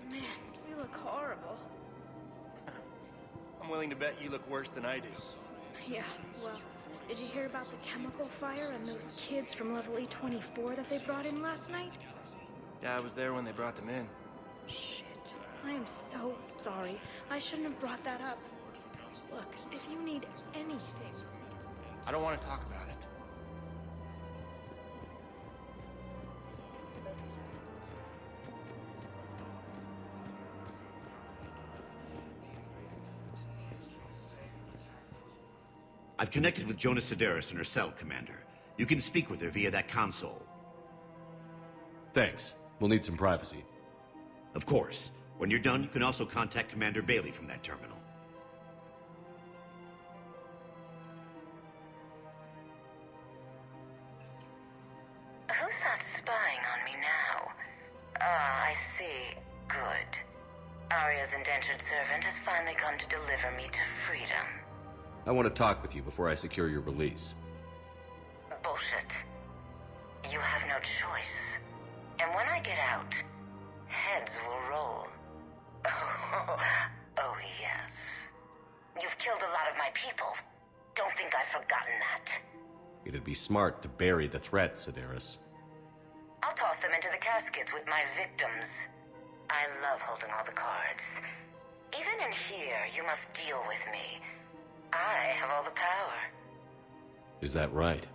Speaker 20: Man, you look horrible.
Speaker 14: I'm willing to bet you look worse than I do.
Speaker 20: Yeah, well, did you hear about the chemical fire and those kids from level E24 that they brought in last night?
Speaker 14: Yeah, I was there when they brought them in.
Speaker 20: Shit. I am so sorry. I shouldn't have brought that up. Look, if you need anything...
Speaker 14: I don't want to talk about it.
Speaker 16: I've connected with Jonas Sedaris in her cell, Commander. You can speak with her via that console.
Speaker 10: Thanks. We'll need some privacy.
Speaker 16: Of course. When you're done, you can also contact Commander Bailey from that terminal.
Speaker 24: Who's that spying on me now? Ah, I see. Good. Arya's indentured servant has finally come to deliver me to freedom.
Speaker 10: I want to talk with you before I secure your release.
Speaker 24: Bullshit. You have no choice. And when I get out, heads will roll. Oh, yes. You've killed a lot of my people. Don't think I've forgotten that.
Speaker 10: It'd be smart to bury the threat, Sedaris.
Speaker 24: I'll toss them into the caskets with my victims. I love holding all the cards. Even in here, you must deal with me. I have all the power.
Speaker 10: Is that right?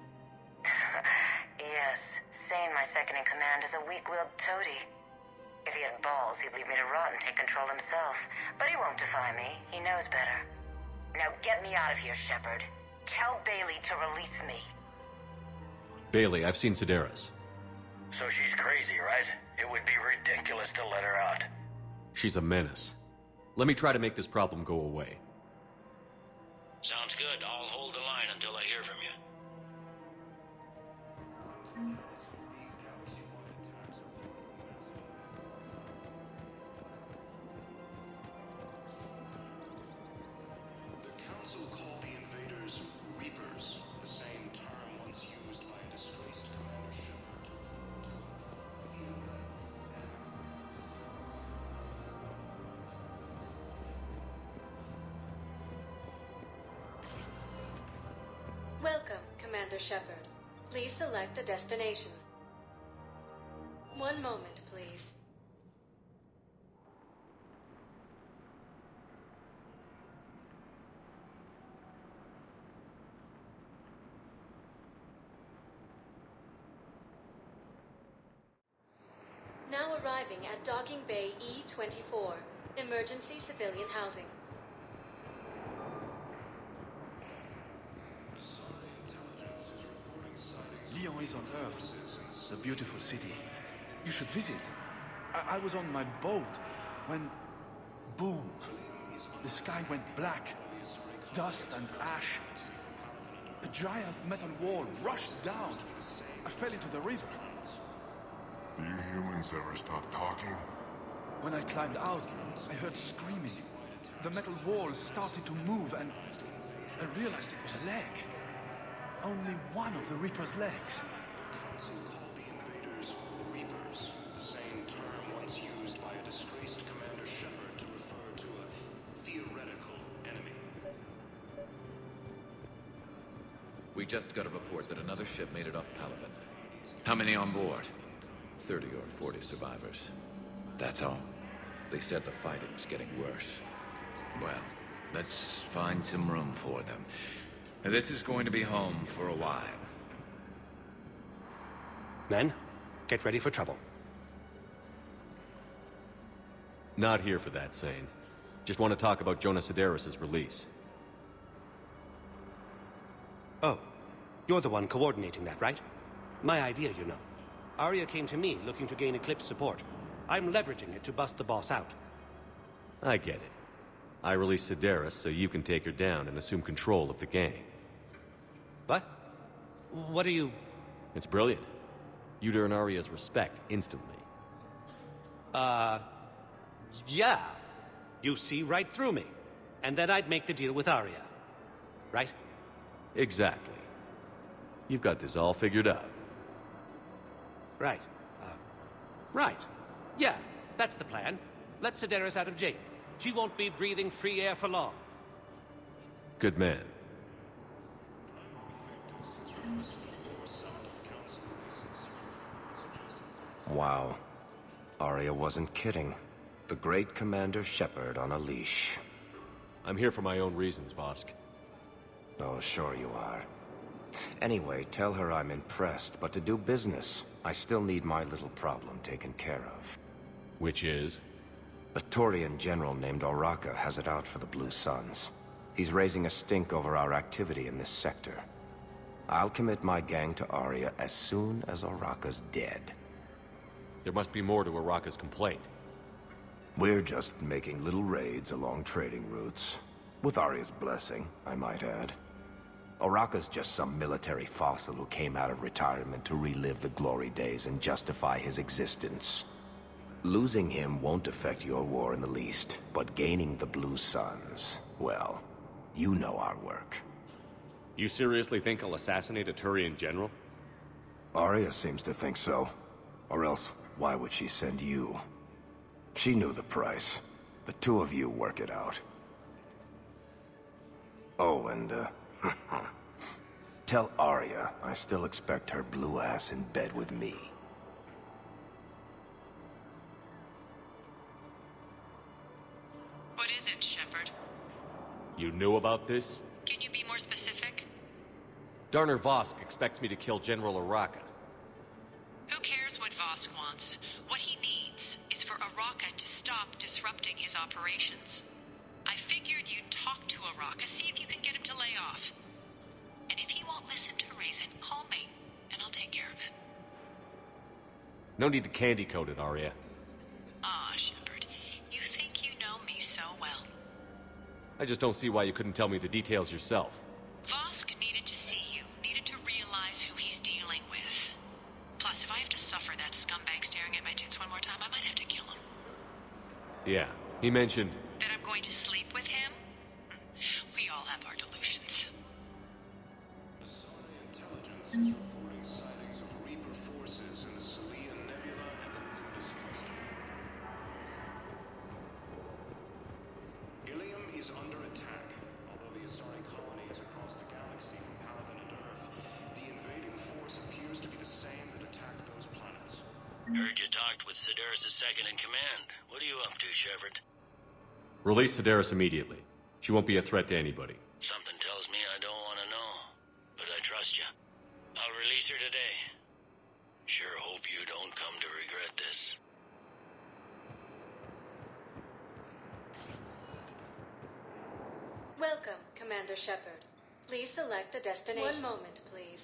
Speaker 24: Yes, Sane, my second-in-command, is a weak-willed toady. If he had balls, he'd leave me to rot and take control himself. But he won't defy me. He knows better. Now get me out of here, Shepard. Tell Bailey to release me.
Speaker 10: Bailey, I've seen Sedaris.
Speaker 1: So she's crazy, right? It would be ridiculous to let her out.
Speaker 10: She's a menace. Let me try to make this problem go away.
Speaker 1: Sounds good. I'll hold the line until I hear from you.
Speaker 18: The Council called the invaders Reapers, the same term once used by a disgraced Commander Shepard.
Speaker 2: Welcome, Commander Shepard. Please select a destination. One moment, please. Now arriving at Docking Bay E24, emergency civilian housing.
Speaker 9: Sion is on Earth, the beautiful city. You should visit. I was on my boat when... boom! The sky went black. Dust and ash. A giant metal wall rushed down. I fell into the river.
Speaker 19: Do you humans ever stop talking?
Speaker 9: When I climbed out, I heard screaming. The metal wall started to move and I realized it was a leg. Only one of the Reaper's legs.
Speaker 18: The Council called the invaders Reapers, the same term once used by a disgraced Commander Shepard to refer to a theoretical enemy.
Speaker 4: We just got a report that another ship made it off Palaven. How many on board? 30 or 40 survivors. That's all. They said the fighting's getting worse. Well, let's find some room for them. This is going to be home for a while.
Speaker 5: Men, get ready for trouble.
Speaker 10: Not here for that, Sane. Just want to talk about Jonas Sedaris' release.
Speaker 5: Oh, you're the one coordinating that, right? My idea, you know. Arya came to me looking to gain Eclipse support. I'm leveraging it to bust the boss out.
Speaker 10: I get it. I released Sedaris so you can take her down and assume control of the gang.
Speaker 5: What? What are you...
Speaker 10: It's brilliant. You'd earn Arya's respect instantly.
Speaker 5: Yeah. You see right through me. And then I'd make the deal with Arya. Right?
Speaker 10: Exactly. You've got this all figured out.
Speaker 5: Right. Right. Yeah, that's the plan. Let Sedaris out of jail. She won't be breathing free air for long.
Speaker 10: Good man.
Speaker 11: Wow. Arya wasn't kidding. The great Commander Shepard on a leash.
Speaker 10: I'm here for my own reasons, Vosk.
Speaker 11: Oh, sure you are. Anyway, tell her I'm impressed, but to do business, I still need my little problem taken care of.
Speaker 10: Which is?
Speaker 11: A Turian general named Oraka has it out for the Blue Suns. He's raising a stink over our activity in this sector. I'll commit my gang to Arya as soon as Oraka's dead.
Speaker 10: There must be more to Oraka's complaint.
Speaker 11: We're just making little raids along trading routes. With Arya's blessing, I might add. Oraka's just some military fossil who came out of retirement to relive the glory days and justify his existence. Losing him won't affect your war in the least, but gaining the Blue Suns, well, you know our work.
Speaker 10: You seriously think I'll assassinate a Turian general?
Speaker 11: Arya seems to think so. Or else, why would she send you? She knew the price. The two of you work it out. Oh, and, tell Arya I still expect her blue ass in bed with me.
Speaker 2: What is it, Shepard?
Speaker 10: You knew about this?
Speaker 2: Can you be more specific?
Speaker 10: Darner Vosk expects me to kill General Oraka.
Speaker 2: Who cares what Vosk wants? What he needs is for Oraka to stop disrupting his operations. I figured you'd talk to Oraka, see if you can get him to lay off. And if he won't listen to reason, call me, and I'll take care of it.
Speaker 10: No need to candy coat it, Arya.
Speaker 2: Ah, Shepard, you think you know me so well.
Speaker 10: I just don't see why you couldn't tell me the details yourself.
Speaker 2: Vosk needed to see you, needed to realize who he's dealing with. Plus, if I have to suffer that scumbag staring at my tits one more time, I might have to kill him.
Speaker 10: Yeah, he mentioned...
Speaker 2: That I'm going to sleep with him? We all have our delusions.
Speaker 18: Intelligence is reporting sightings of Reaper forces in the Citadel Nebula and the Nimbus cluster. Ilium is under attack. Although the Asari colony is across the galaxy from Palaven and Earth, the invading force appears to be the same that attacked those planets.
Speaker 1: Heard you talked with Sedaris' second-in-command. What are you up to, Shepard?
Speaker 10: Release Sedaris immediately. She won't be a threat to anybody.
Speaker 1: Something tells me I don't want to know, but I trust you. I'll release her today. Sure hope you don't come to regret this.
Speaker 2: Welcome, Commander Shepard. Please select a destination. One moment, please.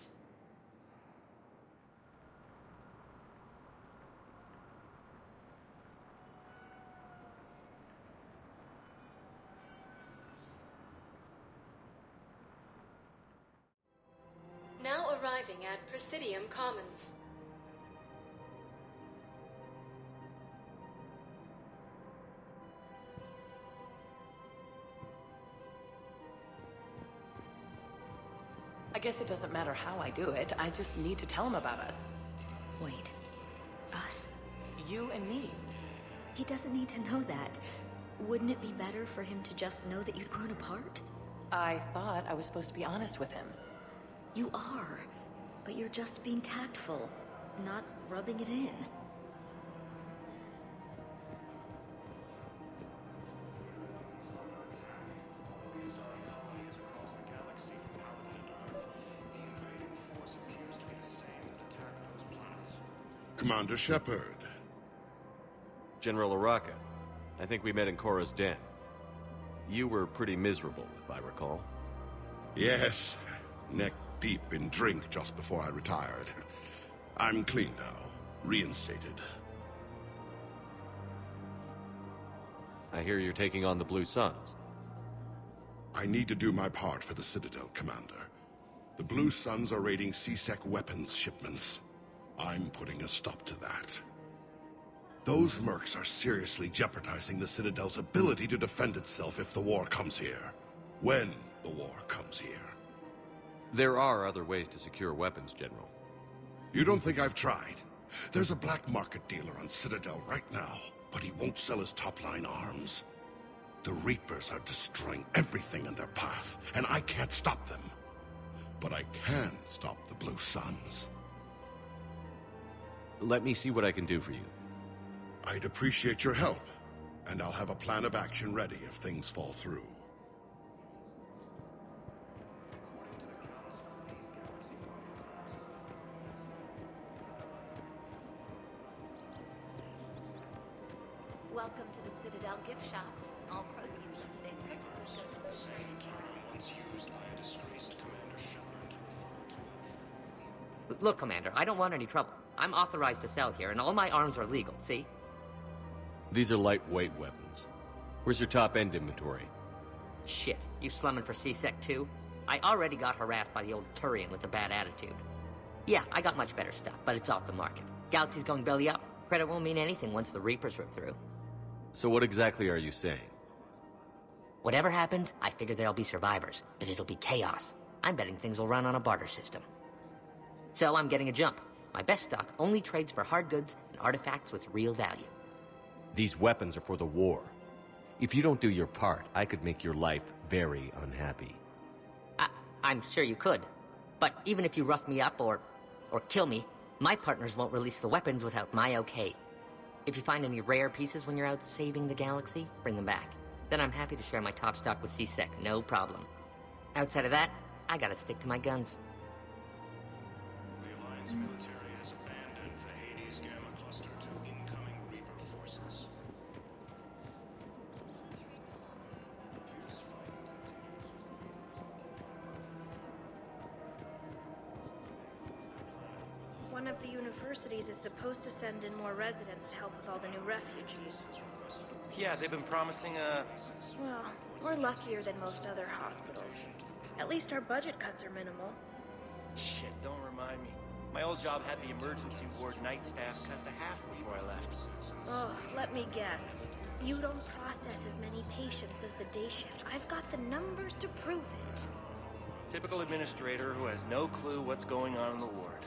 Speaker 3: Now arriving at Presidium Commons.
Speaker 6: I guess it doesn't matter how I do it. I just need to tell him about us.
Speaker 7: Wait. Us?
Speaker 6: You and me.
Speaker 7: He doesn't need to know that. Wouldn't it be better for him to just know that you'd grown apart?
Speaker 6: I thought I was supposed to be honest with him.
Speaker 7: You are, but you're just being tactful, not rubbing it in.
Speaker 22: Commander Shepard.
Speaker 10: General Araka. I think we met in Korra's den. You were pretty miserable, if I recall.
Speaker 22: Yes, neck deep in drink just before I retired. I'm clean now, reinstated.
Speaker 10: I hear you're taking on the Blue Suns.
Speaker 22: I need to do my part for the Citadel, Commander. The Blue Suns are raiding C-Sec weapons shipments. I'm putting a stop to that. Those mercs are seriously jeopardizing the Citadel's ability to defend itself if the war comes here. When the war comes here.
Speaker 10: There are other ways to secure weapons, General.
Speaker 22: You don't think I've tried? There's a black market dealer on Citadel right now, but he won't sell his top-line arms. The Reapers are destroying everything in their path, and I can't stop them. But I can stop the Blue Suns.
Speaker 10: Let me see what I can do for you.
Speaker 22: I'd appreciate your help, and I'll have a plan of action ready if things fall through.
Speaker 7: Welcome to the Citadel gift shop. All proceeds from today's purchases go to the
Speaker 18: Same term once used by a disgraced Commander Shepard.
Speaker 12: Look, Commander, I don't want any trouble. I'm authorized to sell here, and all my arms are legal, see?
Speaker 10: These are lightweight weapons. Where's your top-end inventory?
Speaker 12: Shit, you slumming for C-Sec too? I already got harassed by the old Turian with a bad attitude. Yeah, I got much better stuff, but it's off the market. Galaxy's going belly up. Credit won't mean anything once the Reapers rip through.
Speaker 10: So what exactly are you saying?
Speaker 12: Whatever happens, I figure there'll be survivors, but it'll be chaos. I'm betting things will run on a barter system. So I'm getting a jump. My best stock only trades for hard goods and artifacts with real value.
Speaker 10: These weapons are for the war. If you don't do your part, I could make your life very unhappy.
Speaker 12: I'm sure you could. But even if you rough me up or kill me, my partners won't release the weapons without my okay. If you find any rare pieces when you're out saving the galaxy, bring them back. Then I'm happy to share my top stock with C-Sec, no problem. Outside of that, I gotta stick to my guns.
Speaker 18: The Alliance military has abandoned the Hades Gamma Cluster to incoming Reaper forces.
Speaker 20: One of the universities is supposed to send in more residents to help with all the new refugees.
Speaker 21: Yeah, they've been promising
Speaker 20: Well, we're luckier than most other hospitals. At least our budget cuts are minimal.
Speaker 21: Shit, don't remind me. My old job had the emergency ward night staff cut to half before I left.
Speaker 20: Oh, let me guess. You don't process as many patients as the day shift. I've got the numbers to prove it.
Speaker 21: Typical administrator who has no clue what's going on in the ward.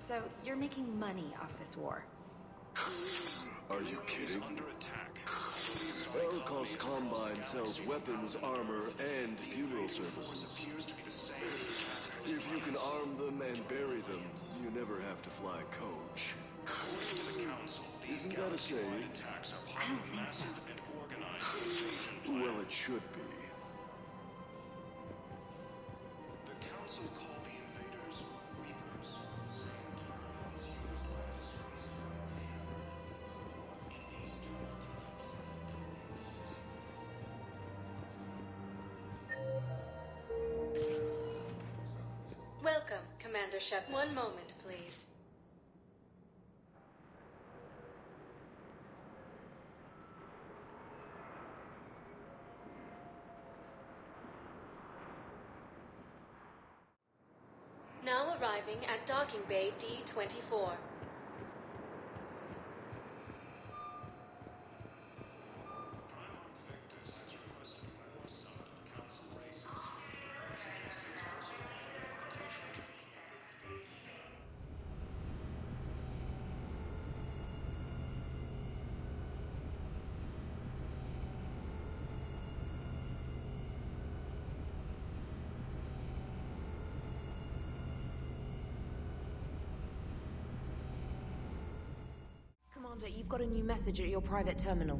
Speaker 7: So, you're making money off this war?
Speaker 8: Are you kidding? Holocaust Combine sells weapons, armor, and funeral services. If you can arm them and bury them, you never have to fly coach. Isn't that a shame?
Speaker 7: I don't think so.
Speaker 8: Well, it should be.
Speaker 18: The Council call the invaders Reapers.
Speaker 3: Welcome, Commander Shep. One moment, please. Now arriving at docking bay D-24.
Speaker 13: Commander, you've got a new message at your private terminal.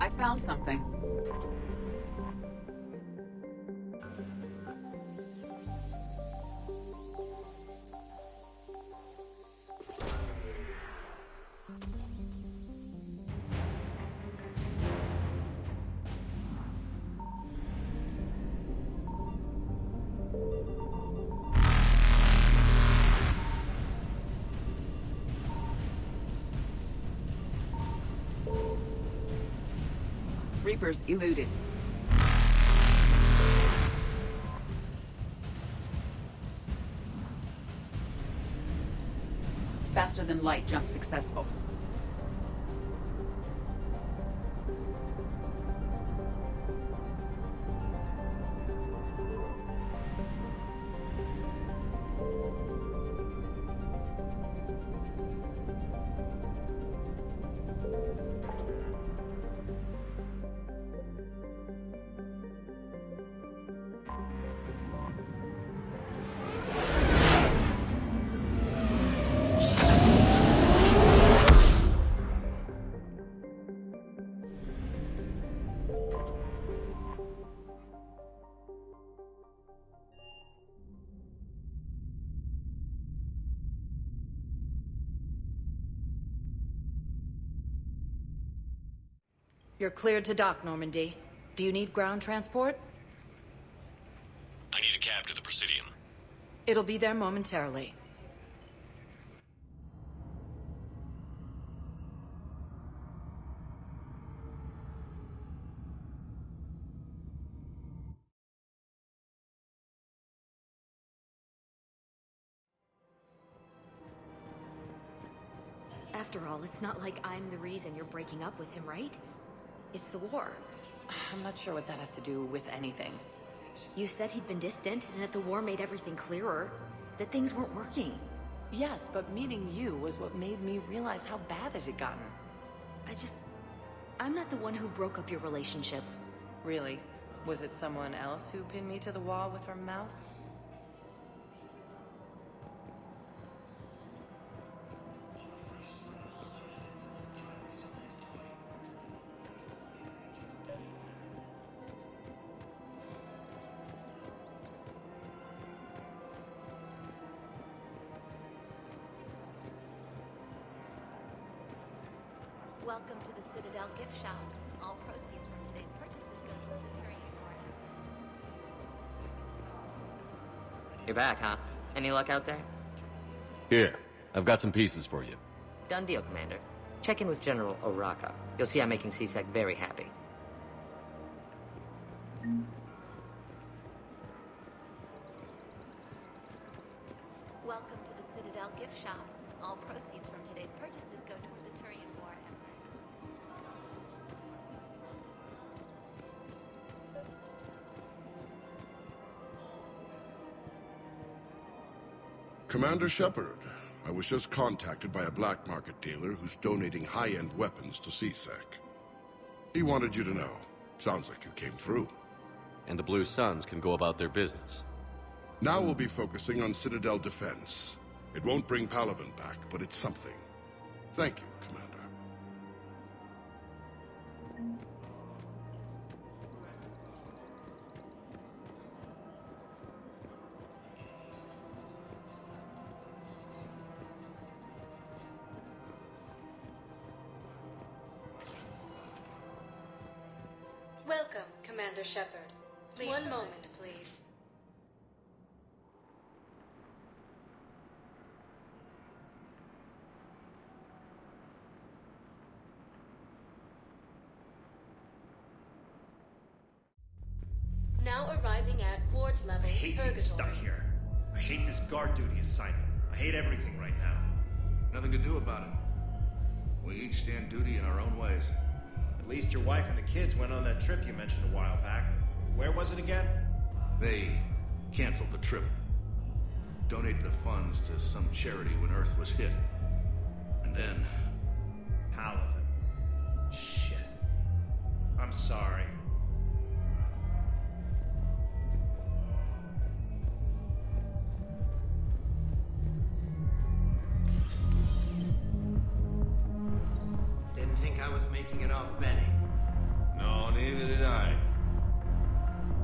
Speaker 15: I found something. Reapers eluded. Faster than light jump successful.
Speaker 13: You're cleared to dock, Normandy. Do you need ground transport?
Speaker 10: I need a cab to the Presidium.
Speaker 13: It'll be there momentarily.
Speaker 7: After all, it's not like I'm the reason you're breaking up with him, right? It's the war.
Speaker 6: I'm not sure what that has to do with anything.
Speaker 7: You said he'd been distant, and that the war made everything clearer. That things weren't working.
Speaker 6: Yes, but meeting you was what made me realize how bad it had gotten.
Speaker 7: I'm not the one who broke up your relationship.
Speaker 6: Really? Was it someone else who pinned me to the wall with her mouth?
Speaker 7: Welcome to the Citadel gift shop. All proceeds from today's purchases go toward deterring war.
Speaker 12: You're back, huh? Any luck out there?
Speaker 10: Here, I've got some pieces for you.
Speaker 12: Done deal, Commander. Check in with General Oraka. You'll see I'm making C-Sec very happy.
Speaker 7: Welcome to the Citadel gift shop. All proceeds from today's purchases go toward the Turian war effort.
Speaker 14: Commander Shepard, I was just contacted by a black market dealer who's donating high-end weapons to CSEC. He wanted you to know. Sounds like you came through.
Speaker 10: And the Blue Suns can go about their business.
Speaker 14: Now we'll be focusing on Citadel defense. It won't bring Palaven back, but it's something. Thank you, Commander.
Speaker 3: Welcome, Commander Shepard. One moment, please. Now arriving at ward level.
Speaker 16: I hate being stuck here. I hate this guard duty assignment. I hate everything right now.
Speaker 17: Nothing to do about it. We each stand duty in our own ways.
Speaker 16: At least your wife and the kids went on that trip you mentioned a while back. Where was it again?
Speaker 17: They canceled the trip. Donated the funds to some charity when Earth was hit. And then...
Speaker 16: Palaven. Shit. I'm sorry.
Speaker 23: Didn't think I was making it off Benny.
Speaker 9: No, neither did I.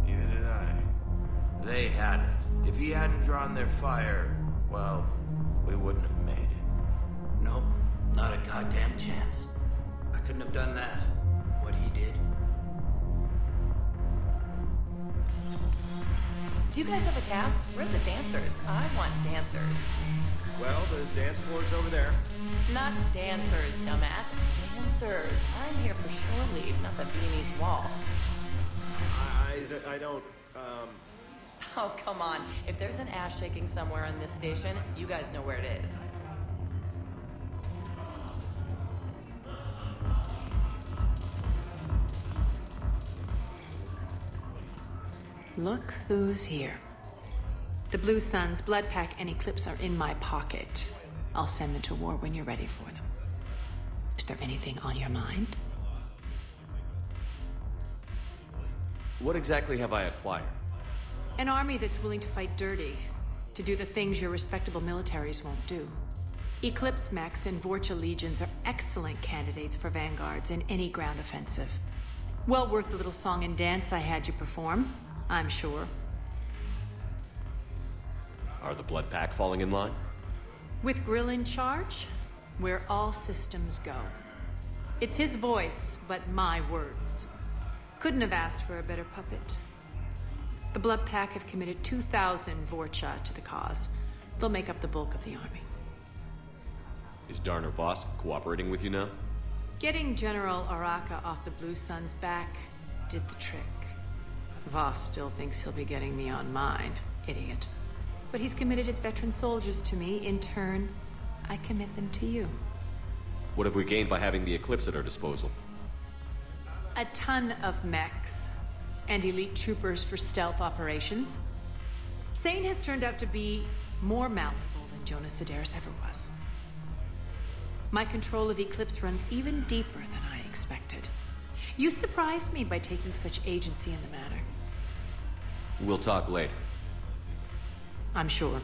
Speaker 9: Neither did I.
Speaker 25: They had it. If he hadn't drawn their fire, well, we wouldn't have made it.
Speaker 23: Nope, not a goddamn chance. I couldn't have done that. What he did.
Speaker 6: Do you guys have a tab? We're the dancers. I want dancers.
Speaker 16: Well, the dance floor's over there.
Speaker 6: Not dancers, dumbass. Dancers. I'm here for shore leave, not the Beanie's Wall.
Speaker 16: I don't,
Speaker 6: Oh, come on. If there's an ass shaking somewhere on this station, you guys know where it is.
Speaker 26: Look who's here. The Blue Suns, Blood Pack, and Eclipse are in my pocket. I'll send them to war when you're ready for them. Is there anything on your mind?
Speaker 10: What exactly have I acquired?
Speaker 26: An army that's willing to fight dirty, to do the things your respectable militaries won't do. Eclipse mechs and Vorcha legions are excellent candidates for vanguards in any ground offensive. Well worth the little song and dance I had you perform, I'm sure.
Speaker 10: Are the Blood Pack falling in line?
Speaker 26: With Grill in charge, where all systems go. It's his voice, but my words. Couldn't have asked for a better puppet. The Blood Pack have committed 2,000 Vorcha to the cause. They'll make up the bulk of the army.
Speaker 10: Is Darner Vosk cooperating with you now?
Speaker 26: Getting General Araka off the Blue Sun's back did the trick. Voss still thinks he'll be getting me on mine, idiot. But he's committed his veteran soldiers to me. In turn, I commit them to you.
Speaker 10: What have we gained by having the Eclipse at our disposal?
Speaker 26: A ton of mechs and elite troopers for stealth operations. Sane has turned out to be more malleable than Jonas Sedaris ever was. My control of Eclipse runs even deeper than I expected. You surprised me by taking such agency in the matter.
Speaker 10: We'll talk later.
Speaker 26: I'm sure.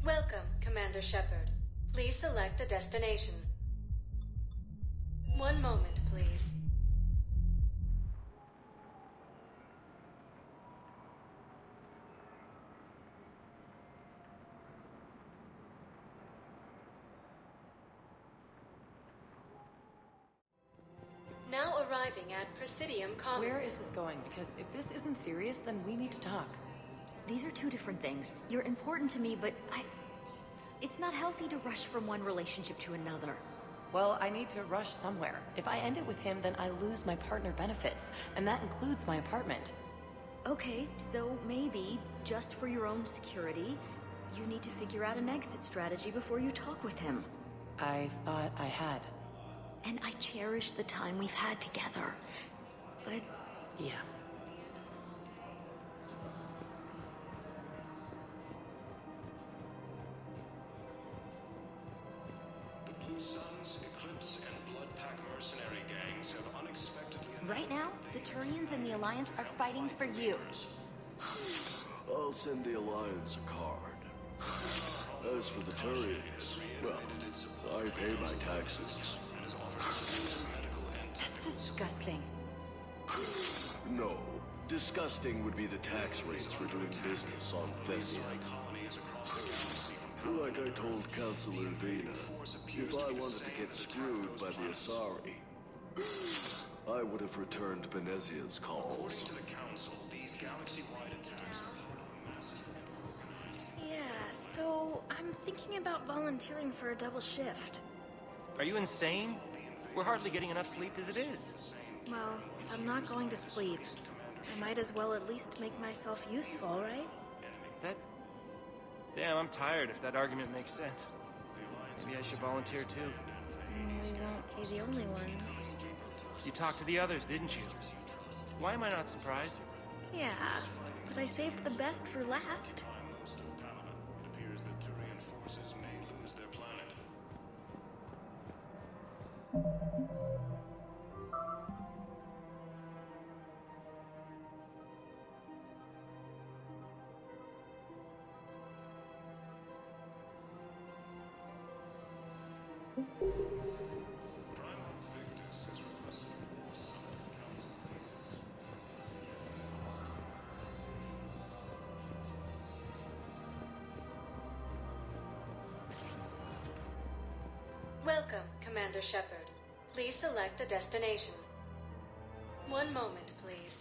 Speaker 3: Welcome, Commander Shepard. Please select a destination. One moment, please. Now arriving at Presidium Commons.
Speaker 6: Where is this going? Because if this isn't serious, then we need to talk.
Speaker 7: These are two different things. You're important to me, but it's not healthy to rush from one relationship to another.
Speaker 6: Well, I need to rush somewhere. If I end it with him, then I lose my partner benefits, and that includes my apartment.
Speaker 1: Okay, so maybe, just for your own security, you need to figure out an exit strategy before you talk with him.
Speaker 6: I thought I had.
Speaker 1: And I cherish the time we've had together. But...
Speaker 6: yeah.
Speaker 18: The Blue Suns, Eclipse, and Bloodpack mercenary gangs have unexpectedly...
Speaker 1: Right now, the Turians and the Alliance are fighting for you.
Speaker 8: I'll send the Alliance a card. As for the Turians, well, I pay my taxes.
Speaker 1: That's disgusting.
Speaker 8: No. Disgusting would be the tax rates for doing business on Thessia. Like I told Councilor Vena, if I wanted to get screwed by the Asari, I would have returned Benezia's calls.
Speaker 18: According to the Council, these galaxy-wide attacks are part of a massive organization.
Speaker 20: Yeah, so I'm thinking about volunteering for a double shift.
Speaker 21: Are you insane? We're hardly getting enough sleep as it is.
Speaker 20: Well, if I'm not going to sleep, I might as well at least make myself useful, right?
Speaker 21: Damn, I'm tired if that argument makes sense. Maybe I should volunteer too.
Speaker 20: We won't be the only ones.
Speaker 21: You talked to the others, didn't you? Why am I not surprised?
Speaker 20: Yeah, but I saved the best for last.
Speaker 18: It appears that Turian forces may lose their planet.
Speaker 3: Welcome, Commander Shepard. Please select a destination. One moment, please.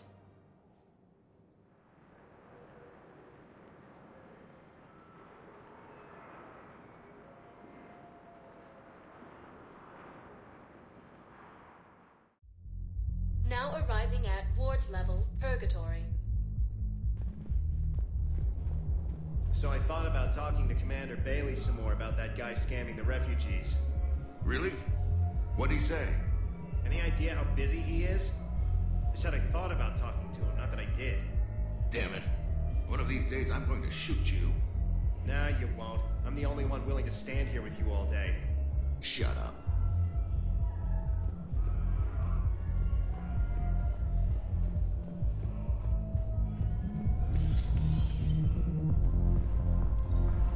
Speaker 3: Now arriving at ward level, Purgatory.
Speaker 16: So I thought about talking to Commander Bailey some more about that guy scamming the refugees.
Speaker 17: Really? What'd he say?
Speaker 16: Any idea how busy he is? I said I thought about talking to him, not that I did.
Speaker 17: Damn it. One of these days I'm going to shoot you.
Speaker 16: Nah, you won't. I'm the only one willing to stand here with you all day.
Speaker 17: Shut up.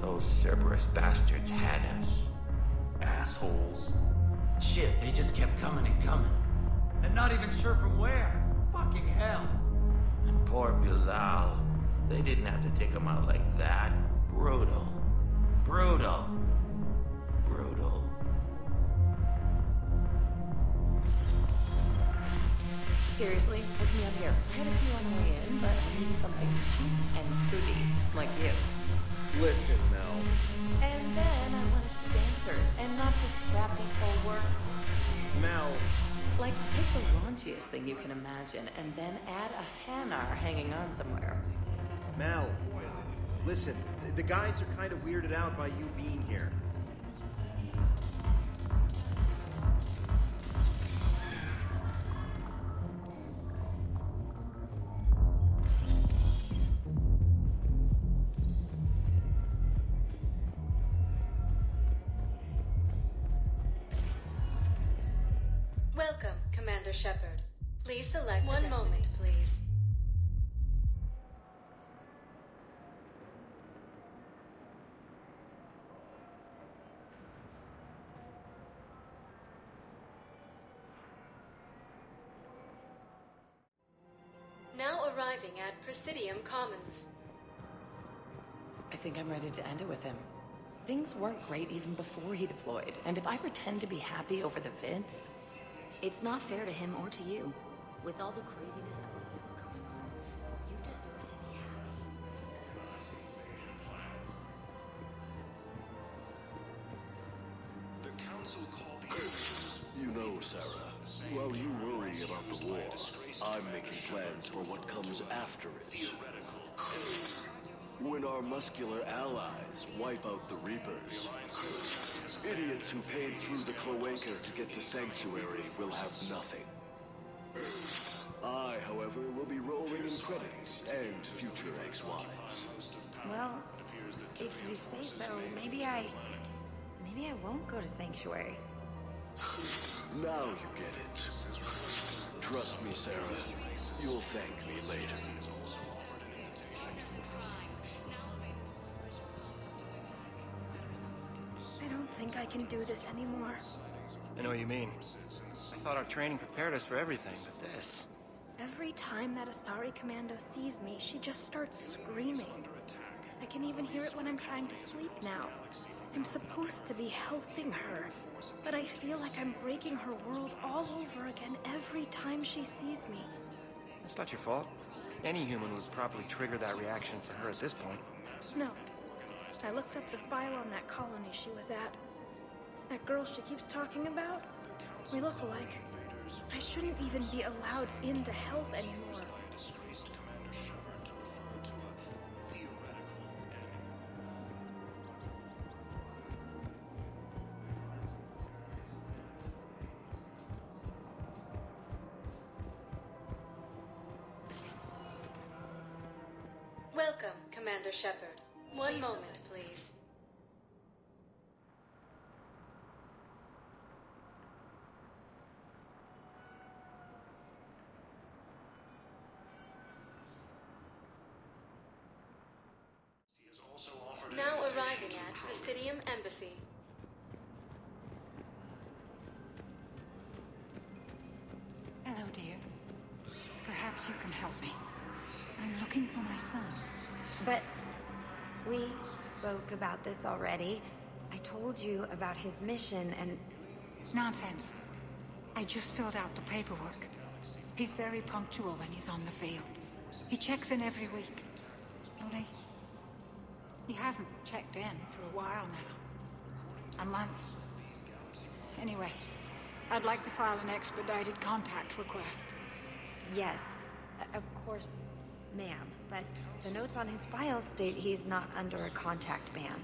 Speaker 25: Those Cerberus bastards had us.
Speaker 21: Assholes.
Speaker 23: Shit, they just kept coming and coming. And not even sure from where. Fucking hell.
Speaker 25: And poor Bilal. They didn't have to take him out like that. Brutal. Brutal. Brutal.
Speaker 6: Seriously, hook me up here. I had a few on the way in, but I need something cheap and fruity, like you.
Speaker 9: Listen, Mel.
Speaker 6: And then I want to see dancers, and not just crappy work.
Speaker 9: Mel.
Speaker 6: Like, take the raunchiest thing you can imagine, and then add a Hanar hanging on somewhere.
Speaker 16: Mal, listen, the guys are kind of weirded out by you being here.
Speaker 3: Welcome, Commander Shepard. Please select one moment, please. Now arriving at Presidium Commons.
Speaker 6: I think I'm ready to end it with him. Things weren't great even before he deployed, and if I pretend to be happy over the vids...
Speaker 1: It's not fair to him or to you. With all the craziness that we're going on, you deserve to be happy.
Speaker 18: The Council called the
Speaker 8: know, Sarah, while you worry about the war, I'm making plans for what comes after it. When our muscular allies wipe out the Reapers, idiots who paid through the cloaca to get to Sanctuary will have nothing. I, however, will be rolling in credits and future ex-wives.
Speaker 7: Well, if you say so, maybe I won't go to Sanctuary.
Speaker 8: Now you get it. Trust me, Sarah. You'll thank me later.
Speaker 20: I don't think I can do this anymore.
Speaker 21: I know what you mean. I thought our training prepared us for everything, but this...
Speaker 20: Every time that Asari Commando sees me, she just starts screaming. I can even hear it when I'm trying to sleep now. I'm supposed to be helping her, but I feel like I'm breaking her world all over again every time she sees me.
Speaker 21: It's not your fault. Any human would probably trigger that reaction for her at this point.
Speaker 20: No. I looked up the file on that colony she was at. That girl she keeps talking about? We look alike. I shouldn't even be allowed in to help anymore.
Speaker 3: Welcome, Commander Shepard. One moment, please. Now arriving at Presidium Embassy.
Speaker 2: Hello, dear. Perhaps you can help me. I'm looking for my son.
Speaker 7: But we spoke about this already. I told you about his mission and...
Speaker 2: Nonsense. I just filled out the paperwork. He's very punctual when he's on the field. He checks in every week. Only... he hasn't checked in for a while now. A month. Anyway, I'd like to file an expedited contact request.
Speaker 7: Yes, of course, ma'am. But the notes on his file state he's not under a contact ban.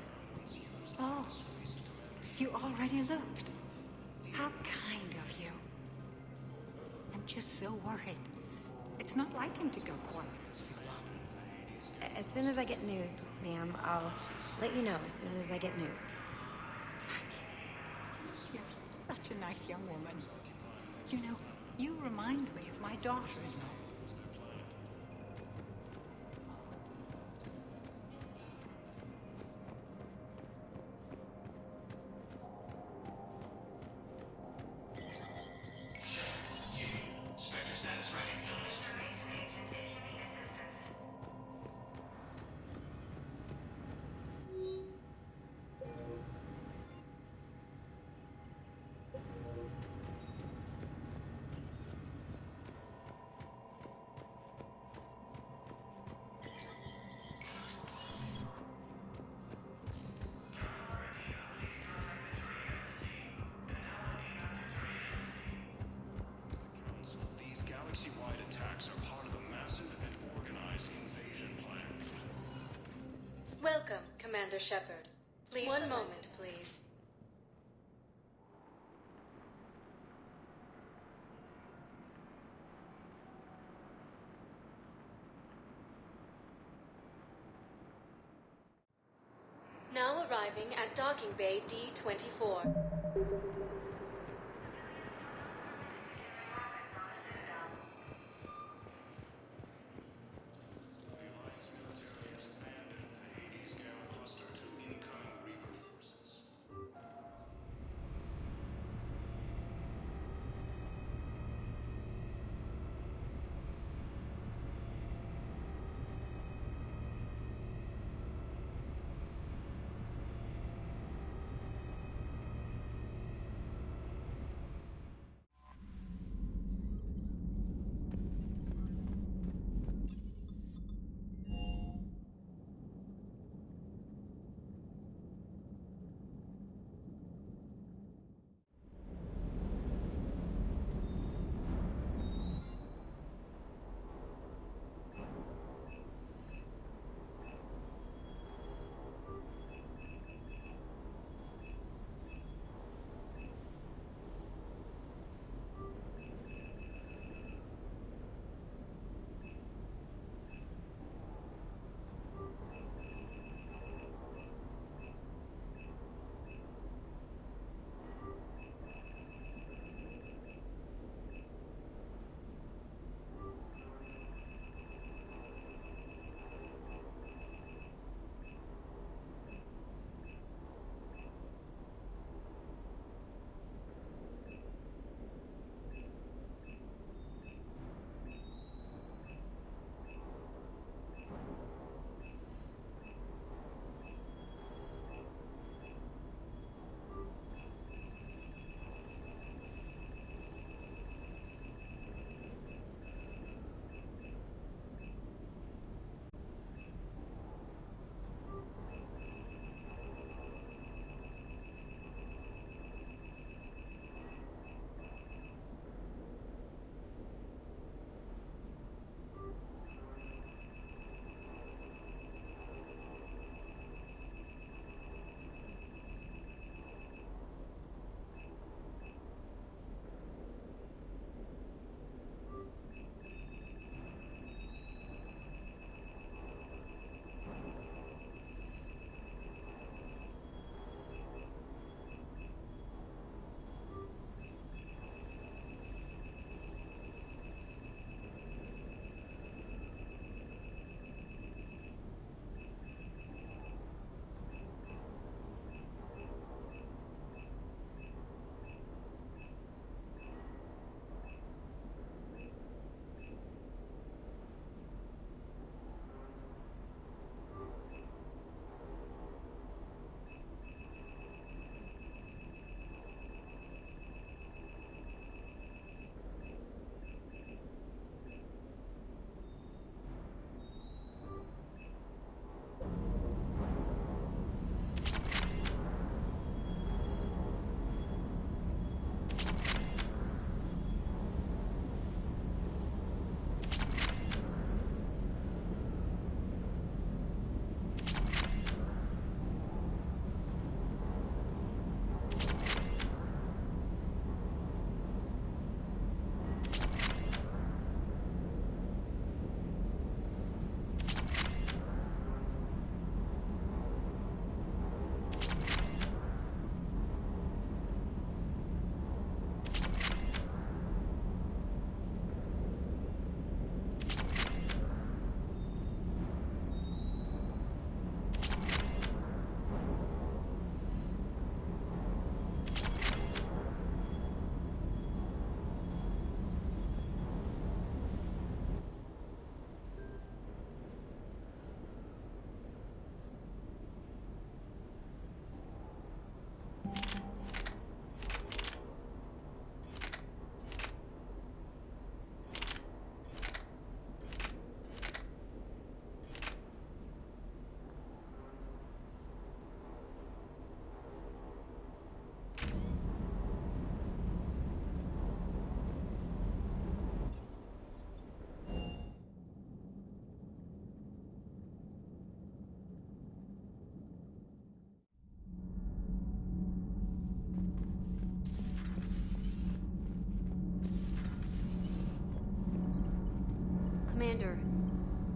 Speaker 2: Oh, you already looked. How kind of you. I'm just so worried. It's not like him to go quiet for so long.
Speaker 7: As soon as I get news, ma'am, I'll let you know as soon as I get news.
Speaker 2: You're such a nice young woman. You know, you remind me of my daughter-in-law.
Speaker 18: Galaxy-wide attacks are part of a massive and organized invasion plan.
Speaker 3: Welcome, Commander Shepard. Please. One moment, please. Now arriving at Docking Bay D-24.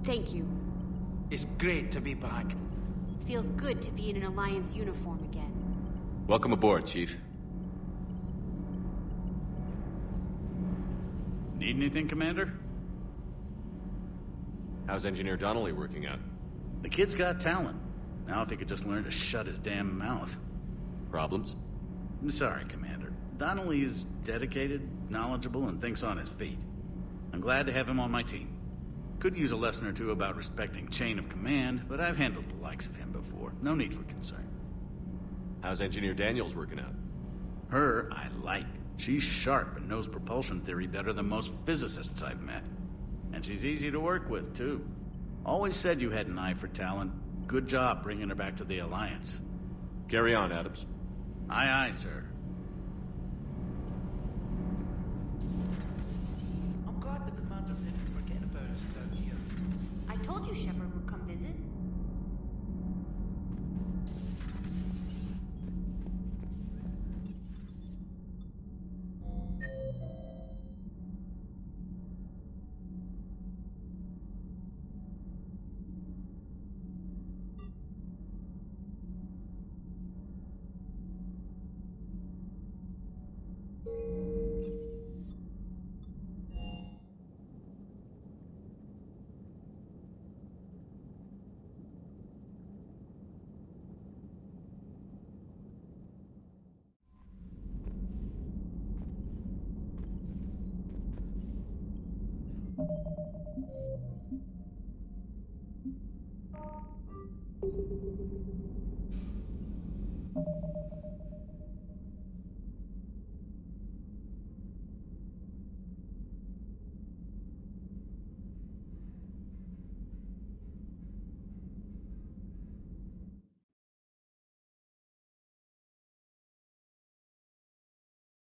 Speaker 4: Thank you.
Speaker 21: It's great to be back.
Speaker 4: Feels good to be in an Alliance uniform again.
Speaker 10: Welcome aboard, Chief.
Speaker 5: Need anything, Commander?
Speaker 10: How's Engineer Donnelly working out?
Speaker 5: The kid's got talent. Now if he could just learn to shut his damn mouth.
Speaker 10: Problems?
Speaker 5: I'm sorry, Commander. Donnelly is dedicated, knowledgeable, and thinks on his feet. I'm glad to have him on my team. Could use a lesson or two about respecting chain of command, but I've handled the likes of him before. No need for concern.
Speaker 10: How's Engineer Daniels working out?
Speaker 5: Her, I like. She's sharp and knows propulsion theory better than most physicists I've met. And she's easy to work with, too. Always said you had an eye for talent. Good job bringing her back to the Alliance.
Speaker 10: Carry on, Adams.
Speaker 5: Aye, aye, sir.
Speaker 23: I'm glad the commander didn't forget about us down here.
Speaker 4: I told you Shepard would come visit.